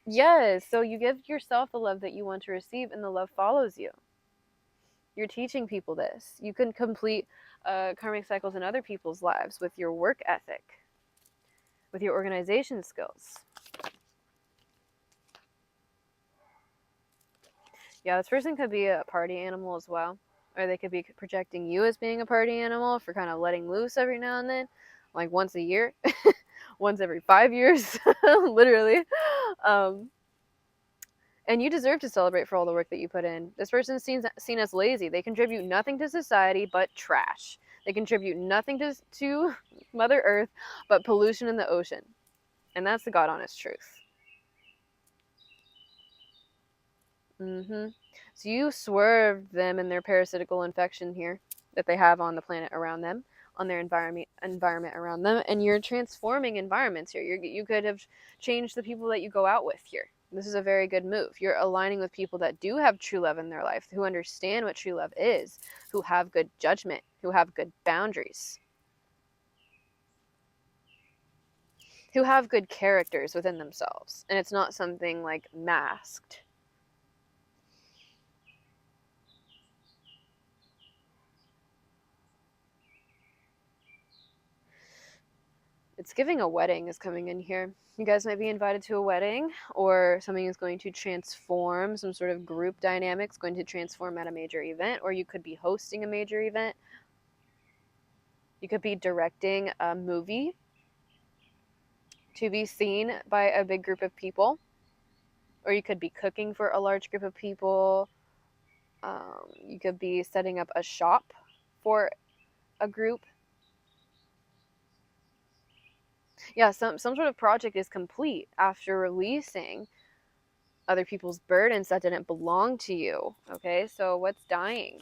Yes, so you give yourself the love that you want to receive, and the love follows you. You're teaching people this. You can complete karmic cycles in other people's lives with your work ethic, with your organization skills. Yeah, this person could be a party animal as well. Or they could be projecting you as being a party animal for kind of letting loose every now and then. Like once a year. Once every 5 years. Literally. And you deserve to celebrate for all the work that you put in. This person is seen as lazy. They contribute nothing to society but trash. They contribute nothing to Mother Earth but pollution in the ocean. And that's the God honest truth. So you swerved them in their parasitical infection here that they have on the planet around them. on their environment around them, and you're transforming environments here. You could have changed the people that you go out with here. This is a very good move. You're aligning with people that do have true love in their life, who understand what true love is, who have good judgment, who have good boundaries, who have good characters within themselves, and it's not something like masked. It's giving a wedding is coming in here. You guys might be invited to a wedding, or something is going to transform, some sort of group dynamics going to transform at a major event, or you could be hosting a major event. You could be directing a movie to be seen by a big group of people, or you could be cooking for a large group of people. You could be setting up a shop for a group. Yeah, some sort of project is complete after releasing other people's burdens that didn't belong to you. Okay, so what's dying?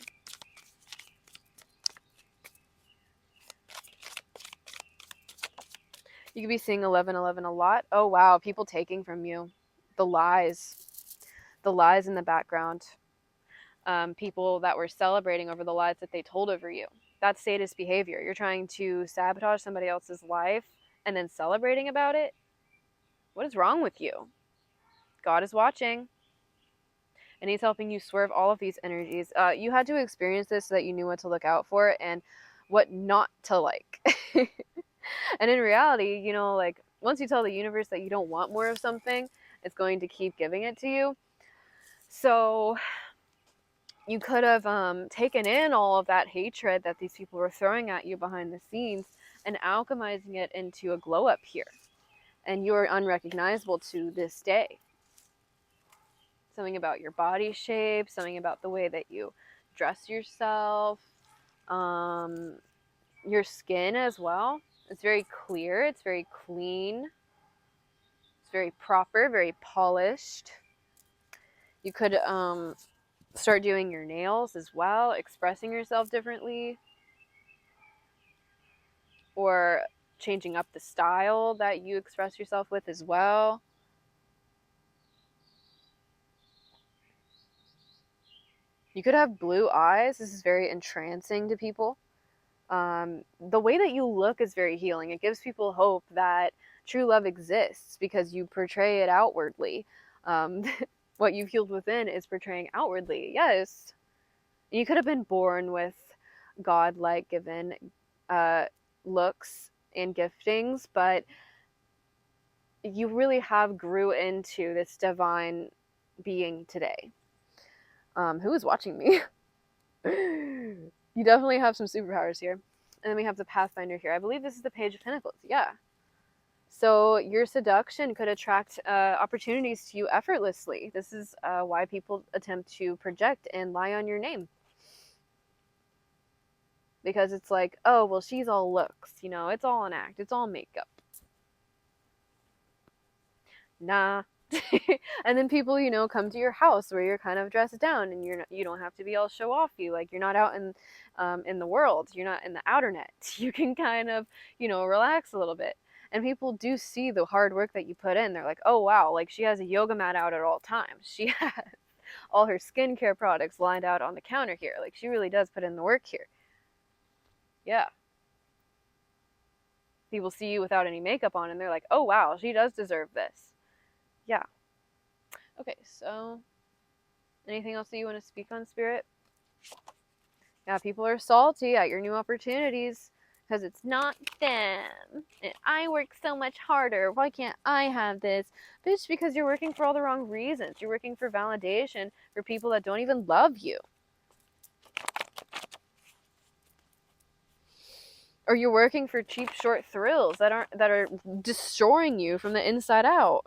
You could be seeing 1111 a lot. Oh wow, people taking from you. The lies in the background. People that were celebrating over the lies that they told over you. That's sadist behavior. You're trying to sabotage somebody else's life and then celebrating about it. What is wrong with you? God is watching, and he's helping you swerve all of these energies. You had to experience this so that you knew what to look out for and what not to like. And in reality, you know, like, once you tell the universe that you don't want more of something, it's going to keep giving it to you. So you could have taken in all of that hatred that these people were throwing at you behind the scenes and alchemizing it into a glow up here. And you're unrecognizable to this day. Something about your body shape, something about the way that you dress yourself, your skin as well. It's very clear, it's very clean, it's very proper, very polished. You could start doing your nails as well, expressing yourself differently, or changing up the style that you express yourself with as well. You could have blue eyes. This is very entrancing to people. The way that you look is very healing. It gives people hope that true love exists because you portray it outwardly. What you've healed within is portraying outwardly. Yes. You could have been born with God-like given looks and giftings, but you really have grew into this divine being today. Who is watching me? You definitely have some superpowers here. And then we have the Pathfinder here. I believe this is the Page of Pentacles. Yeah. So your seduction could attract opportunities to you effortlessly. This is why people attempt to project and lie on your name. Because it's like, oh, well, she's all looks. You know, it's all an act. It's all makeup. Nah. And then people, you know, come to your house where you're kind of dressed down, and you don't have to be all show offy. Like, you're not out in the world. You're not in the outer net. You can kind of, you know, relax a little bit. And people do see the hard work that you put in. They're like, oh wow, like, she has a yoga mat out at all times. She has all her skincare products lined out on the counter here. Like, she really does put in the work here. Yeah. People see you without any makeup on, and they're like, oh wow, she does deserve this. Yeah. Okay, so anything else that you want to speak on, Spirit? Yeah, people are salty at your new opportunities because it's not them. And I work so much harder. Why can't I have this? Bitch, because you're working for all the wrong reasons. You're working for validation for people that don't even love you. Or you're working for cheap, short thrills that are destroying you from the inside out.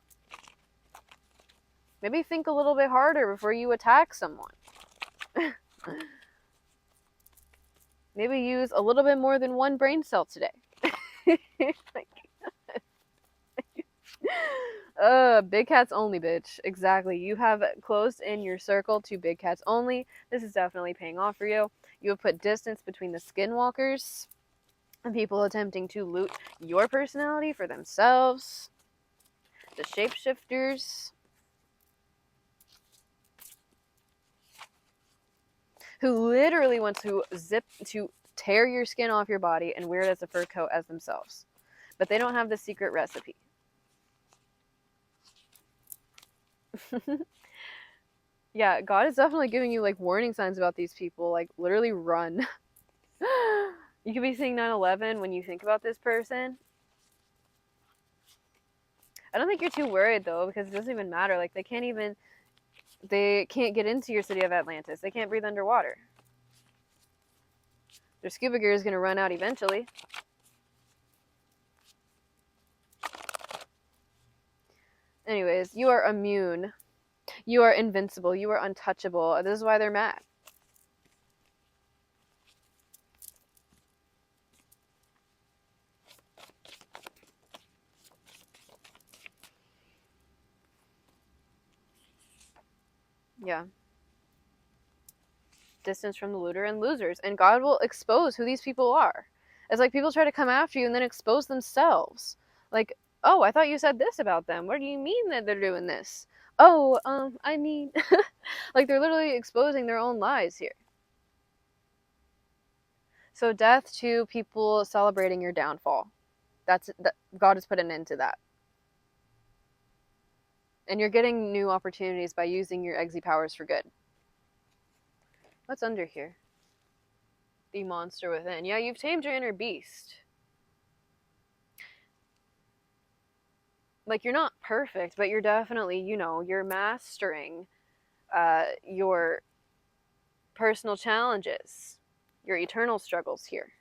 Maybe think a little bit harder before you attack someone. Maybe use a little bit more than one brain cell today. Big cats only, bitch. Exactly. You have closed in your circle to big cats only. This is definitely paying off for you. You have put distance between the skinwalkers. and people attempting to loot your personality for themselves, the shapeshifters, who literally want to tear your skin off your body and wear it as a fur coat as themselves. But they don't have the secret recipe. Yeah, God is definitely giving you like warning signs about these people. Like, literally run. You could be seeing 9/11 when you think about this person. I don't think you're too worried though, because it doesn't even matter. Like, they can't get into your city of Atlantis. They can't breathe underwater. Their scuba gear is going to run out eventually. Anyways, you are immune. You are invincible. You are untouchable. This is why they're mad. Yeah. Distance from the looter and losers. And God will expose who these people are. It's like people try to come after you and then expose themselves. Like, oh, I thought you said this about them. What do you mean that they're doing this? Oh, I mean, like they're literally exposing their own lies here. So death to people celebrating your downfall. God has put an end to that. And you're getting new opportunities by using your Eggsy powers for good. What's under here? The monster within. Yeah, you've tamed your inner beast. Like, you're not perfect, but you're definitely, you're mastering your personal challenges, your eternal struggles here.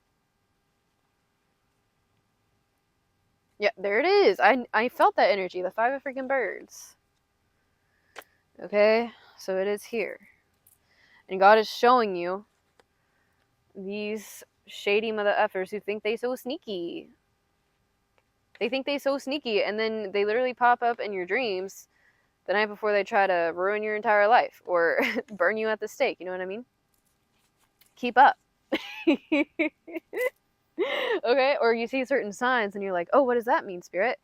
Yeah, there it is. I felt that energy, the 5 of freaking birds. Okay, so it is here. And God is showing you these shady mother effers who think they so sneaky. They think they so sneaky, and then they literally pop up in your dreams the night before they try to ruin your entire life or burn you at the stake. You know what I mean? Keep up. Okay? Or you see certain signs and you're like, oh, what does that mean, spirit?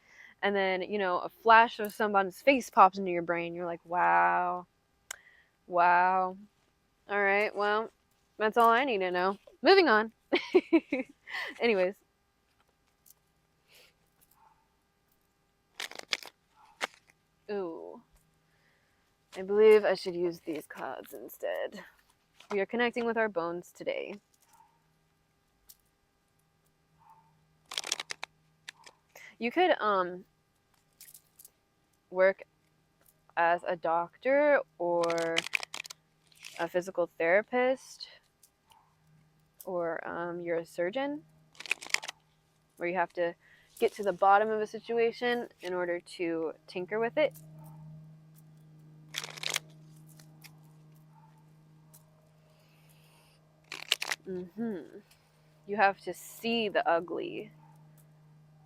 And then, a flash of someone's face pops into your brain. You're like, wow. Wow. All right, well, that's all I need to know. Moving on. Anyways. Ooh. I believe I should use these cards instead. We are connecting with our bones today. You could work as a doctor or a physical therapist, or you're a surgeon, where you have to get to the bottom of a situation in order to tinker with it. You have to see the ugly.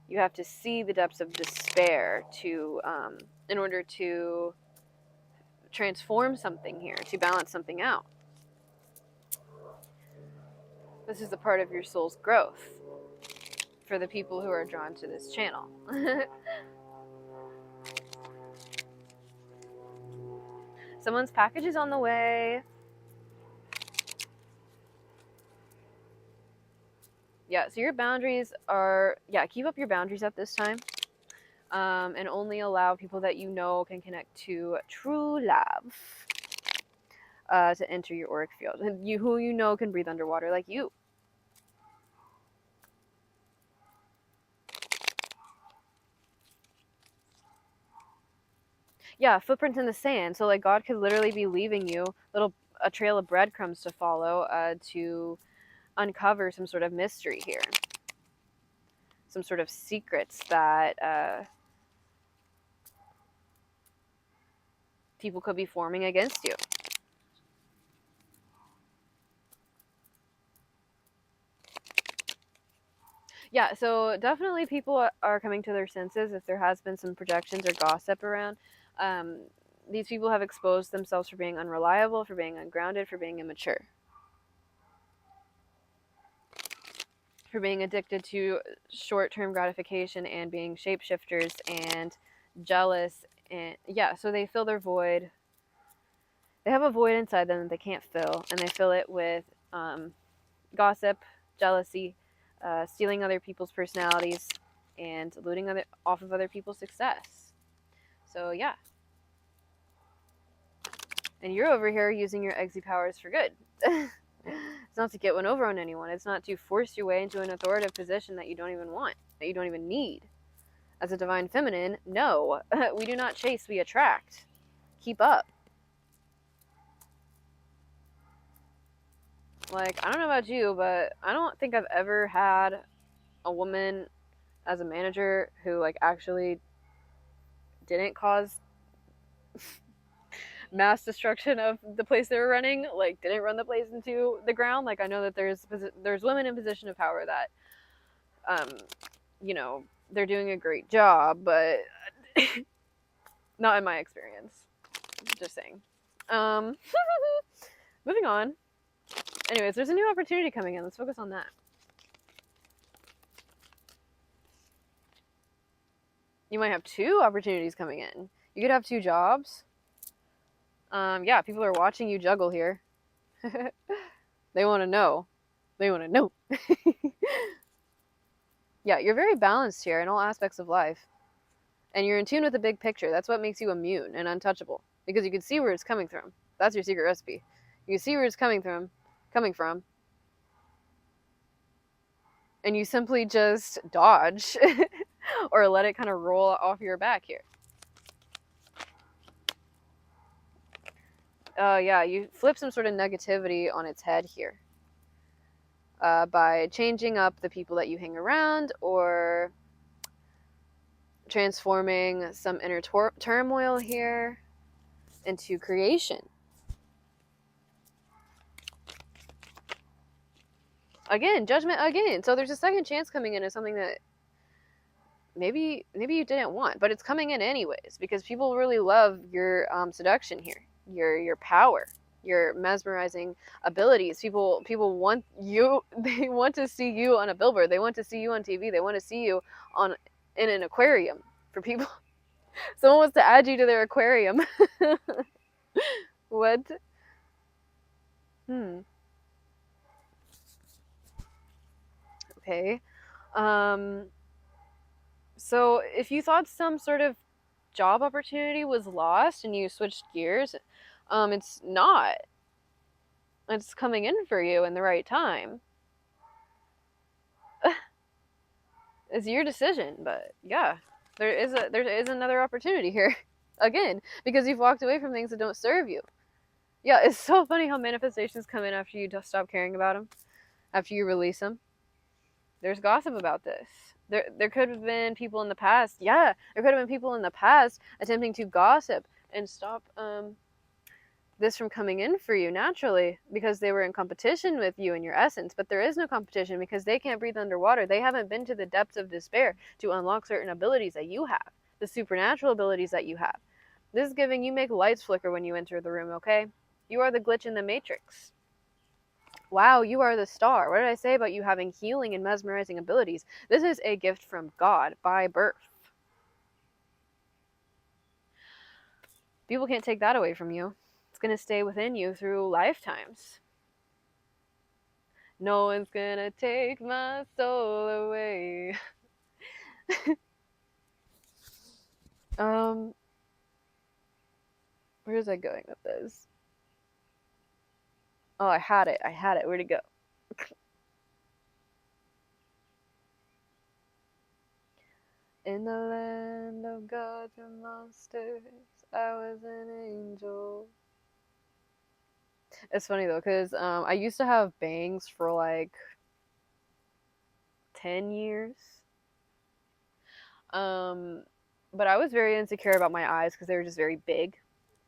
You have to see the depths of despair to, in order to transform something here, to balance something out. This is a part of your soul's growth for the people who are drawn to this channel. Someone's package is on the way. Yeah, so your boundaries are, keep up your boundaries at this time. And only allow people that you know can connect to true love to enter your auric field. And who you know can breathe underwater like you. Yeah, footprints in the sand. So like God could literally be leaving you a trail of breadcrumbs to follow to uncover some sort of mystery here. Some sort of secrets that people could be forming against you. Yeah, so definitely people are coming to their senses if there has been some projections or gossip around. These people have exposed themselves for being unreliable, for being ungrounded, for being immature. for being addicted to short-term gratification and being shapeshifters and jealous. And yeah, so they fill their void. They have a void inside them that they can't fill, and they fill it with gossip, jealousy, stealing other people's personalities, and looting off of other people's success. So yeah. And you're over here using your Eggsy powers for good. It's not to get one over on anyone. It's not to force your way into an authoritative position that you don't even want, that you don't even need. As a divine feminine, no. We do not chase, we attract. Keep up. Like, I don't know about you, but I don't think I've ever had a woman as a manager who, like, actually didn't cause mass destruction of the place they were running, like didn't run the place into the ground. Like, I know that there's women in position of power that you know, they're doing a great job, but not in my experience. Just saying. Moving on. Anyways, there's a new opportunity coming in. Let's focus on that. You might have 2 opportunities coming in. You could have 2 jobs. Yeah, people are watching you juggle here. They want to know. They want to know. Yeah, you're very balanced here in all aspects of life. And you're in tune with the big picture. That's what makes you immune and untouchable. Because you can see where it's coming from. That's your secret recipe. You can see where it's coming from. And you simply just dodge. Or let it kind of roll off your back here. Yeah, you flip some sort of negativity on its head here. By changing up the people that you hang around, or transforming some inner turmoil here into creation. Again, judgment again. So there's a second chance coming in as something that maybe you didn't want, but it's coming in anyways, because people really love your seduction here, your power, your mesmerizing abilities. People want you. They want to see you on a billboard. They want to see you on TV. They want to see you in an aquarium. For people, someone wants to add you to their aquarium. What? Okay. So if you thought some sort of job opportunity was lost and you switched gears, it's not. It's coming in for you in the right time. It's your decision, but yeah, there is another opportunity here. Again, because you've walked away from things that don't serve you. Yeah, it's so funny how manifestations come in after you just stop caring about them, after you release them. There's gossip about this. There could have been people in the past. Yeah, there could have been people in the past attempting to gossip and stop this from coming in for you naturally, because they were in competition with you in your essence. But there is no competition because they can't breathe underwater. They haven't been to the depths of despair to unlock certain abilities that you have, the supernatural abilities that you have. This is giving you make lights flicker when you enter the room, okay? You are the glitch in the matrix. Wow, you are the star. What did I say about you having healing and mesmerizing abilities? This is a gift from God by birth. People can't take that away from you. It's going to stay within you through lifetimes. No one's going to take my soul away. Where's I going with this? Oh, I had it. Where'd it go? In the land of gods and monsters, I was an angel. It's funny though, because I used to have bangs for like 10 years. But I was very insecure about my eyes because they were just very big.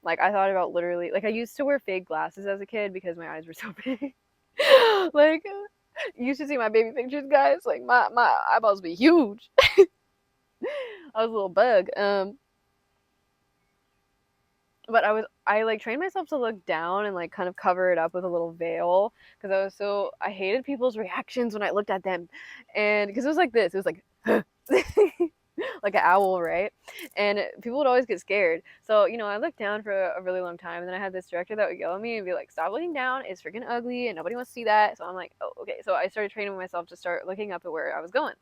Like, I thought about literally, like, I used to wear fake glasses as a kid because my eyes were so big. Like, you should see my baby pictures, guys. Like, my eyeballs be huge. I was a little bug. but I like trained myself to look down and like kind of cover it up with a little veil because I hated people's reactions when I looked at them, and because it was like this, it was like like an owl, right? And people would always get scared. So I looked down for a really long time, and then I had this director that would yell at me and be like, "Stop looking down! It's freaking ugly, and nobody wants to see that." So I'm like, "Oh, okay." So I started training myself to start looking up at where I was going,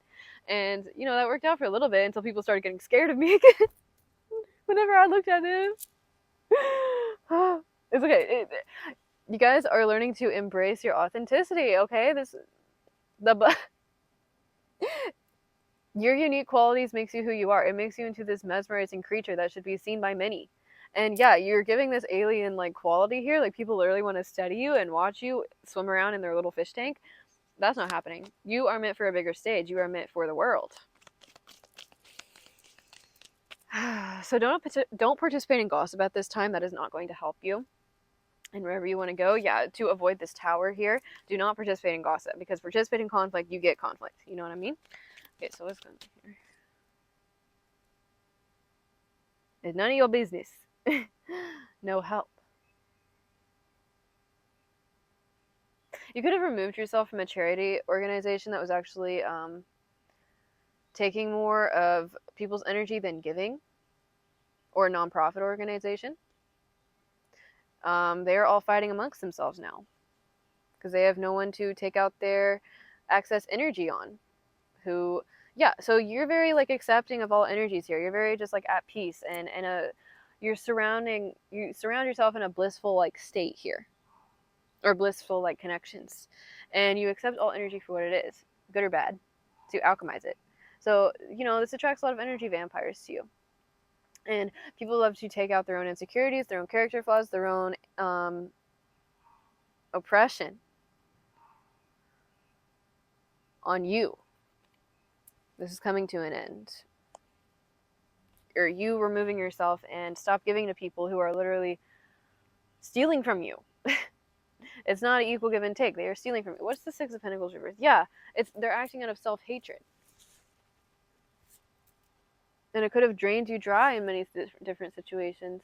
and that worked out for a little bit until people started getting scared of me again whenever I looked at them. It's okay. You guys are learning to embrace your authenticity, okay? The your unique qualities makes you who you are. It makes you into this mesmerizing creature that should be seen by many. And yeah, you're giving this alien like quality here. Like people literally want to study you and watch you swim around in their little fish tank. That's not happening. You are meant for a bigger stage. You are meant for the world. So don't participate in gossip at this time. That is not going to help you. And wherever you want to go, yeah, to avoid this tower here, do not participate in gossip, because participate in conflict, you get conflict. You know what I mean? Okay, so what's going on here? It's none of your business. No help. You could have removed yourself from a charity organization that was actually taking more of people's energy than giving, or a nonprofit organization. They are all fighting amongst themselves now because they have no one to take out their excess energy on. So you're very like accepting of all energies here. You're very just like at peace, and you surround yourself in a blissful like state here, or blissful like connections, and you accept all energy for what it is, good or bad, to alchemize it. So this attracts a lot of energy vampires to you, and people love to take out their own insecurities, their own character flaws, their own oppression on you. This is coming to an end. Or you removing yourself and stop giving to people who are literally stealing from you. It's not an equal give and take. They are stealing from you. What's the Six of Pentacles reversed? Yeah, they're acting out of self-hatred. And it could have drained you dry in many different situations.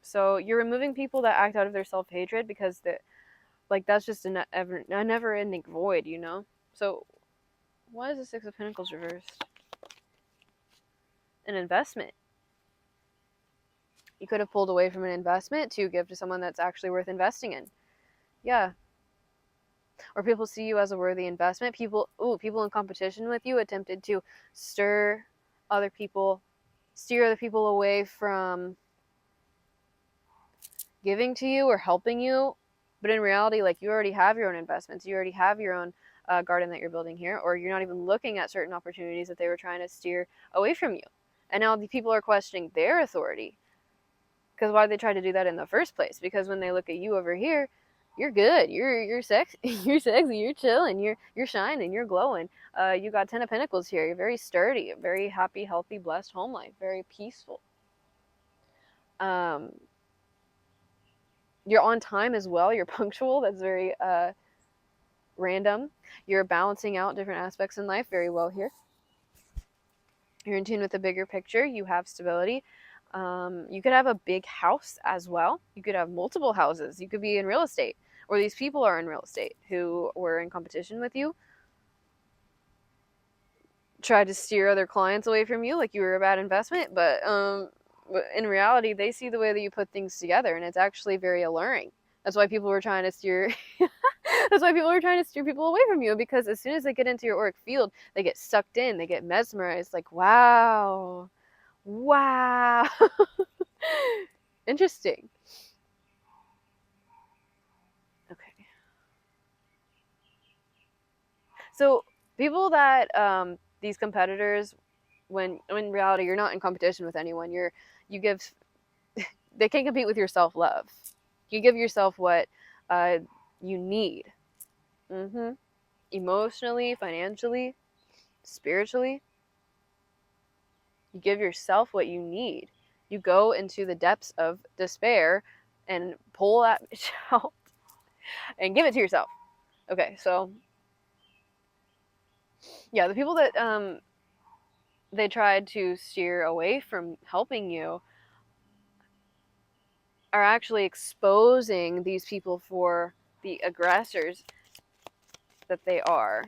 So you're removing people that act out of their self-hatred because that's just a never-ending void, So why is the Six of Pentacles reversed? An investment. You could have pulled away from an investment to give to someone that's actually worth investing in. Yeah. Or people see you as a worthy investment. People in competition with you attempted to steer other people away from giving to you or helping you. But in reality, like, you already have your own investments. You already have your own garden that you're building here, or you're not even looking at certain opportunities that they were trying to steer away from you. And now the people are questioning their authority. Because why did they try to do that in the first place? Because when they look at you over here, you're good. You're sexy. You're sexy. You're chilling. You're shining. You're glowing. You got 10 of Pentacles here. You're very sturdy. Very happy, healthy, blessed home life. Very peaceful. You're on time as well. You're punctual. That's very random. You're balancing out different aspects in life very well here. You're in tune with the bigger picture. You have stability. You could have a big house as well. You could have multiple houses. You could be in real estate, or these people are in real estate who were in competition with you, tried to steer other clients away from you like you were a bad investment, but in reality, they see the way that you put things together, and it's actually very alluring. That's why people were trying to steer people away from you, because as soon as they get into your auric field, they get sucked in, they get mesmerized, like, wow. Interesting. Okay. So people that these competitors, when in reality you're not in competition with anyone, you give they can't compete with your self-love. You give yourself what you need. Emotionally, financially, spiritually. You give yourself what you need. You go into the depths of despair and pull that bitch out and give it to yourself. Okay, so yeah, the people that they tried to steer away from helping you are actually exposing these people for the aggressors that they are.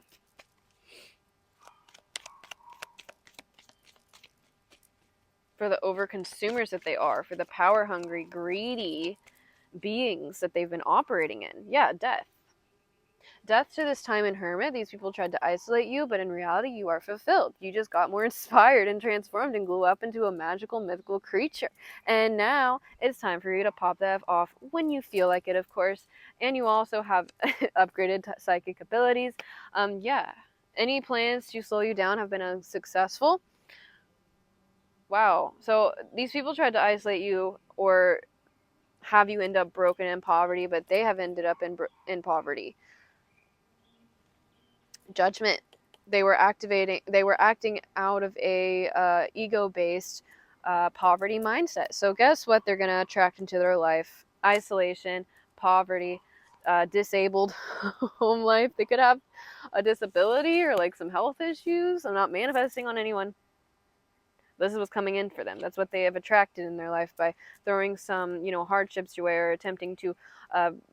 For the overconsumers that they are, for the power hungry, greedy beings that they've been operating in. Yeah, death. Death to this time in Hermit, these people tried to isolate you, but in reality, you are fulfilled. You just got more inspired and transformed and grew up into a magical, mythical creature. And now it's time for you to pop that off when you feel like it, of course. And you also have upgraded psychic abilities. Yeah. Any plans to slow you down have been unsuccessful. Wow. So these people tried to isolate you or have you end up broken in poverty, but they have ended up in poverty. Judgment. They were acting out of a ego-based poverty mindset. So guess what they're going to attract into their life? Isolation, poverty, disabled home life. They could have a disability or like some health issues. I'm not manifesting on anyone. This is what's coming in for them. That's what they have attracted in their life by throwing some, hardships your way or attempting to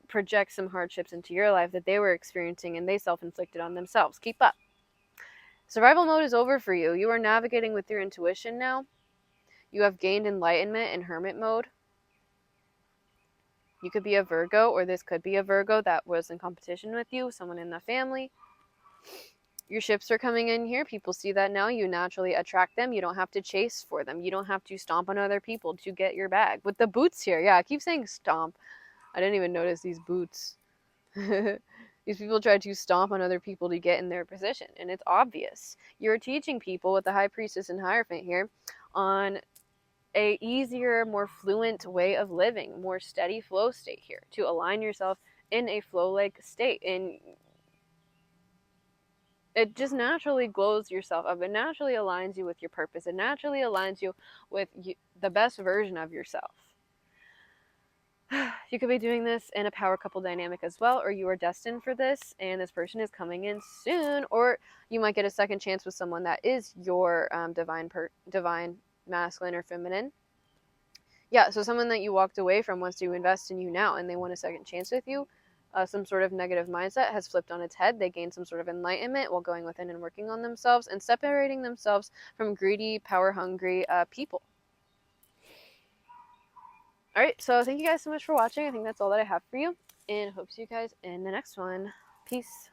project some hardships into your life that they were experiencing and they self-inflicted on themselves. Keep up. Survival mode is over for you. You are navigating with your intuition now. You have gained enlightenment in hermit mode. You could be a Virgo, or this could be a Virgo that was in competition with you, someone in the family. Your ships are coming in here. People see that now. You naturally attract them. You don't have to chase for them. You don't have to stomp on other people to get your bag. With the boots here, yeah, I keep saying stomp. I didn't even notice these boots. These people try to stomp on other people to get in their position, and it's obvious. You're teaching people with the High Priestess and Hierophant here on a easier, more fluent way of living, more steady flow state here to align yourself in a flow-like state. And it just naturally glows yourself up. It naturally aligns you with your purpose. It naturally aligns you with the best version of yourself. You could be doing this in a power couple dynamic as well, or you are destined for this and this person is coming in soon, or you might get a second chance with someone that is your divine masculine or feminine. Yeah, so someone that you walked away from wants to invest in you now and they want a second chance with you. Some sort of negative mindset has flipped on its head. They gain some sort of enlightenment while going within and working on themselves and separating themselves from greedy, power hungry people. All right, so thank you guys so much for watching. I think that's all that I have for you, and hope to see you guys in the next one. Peace.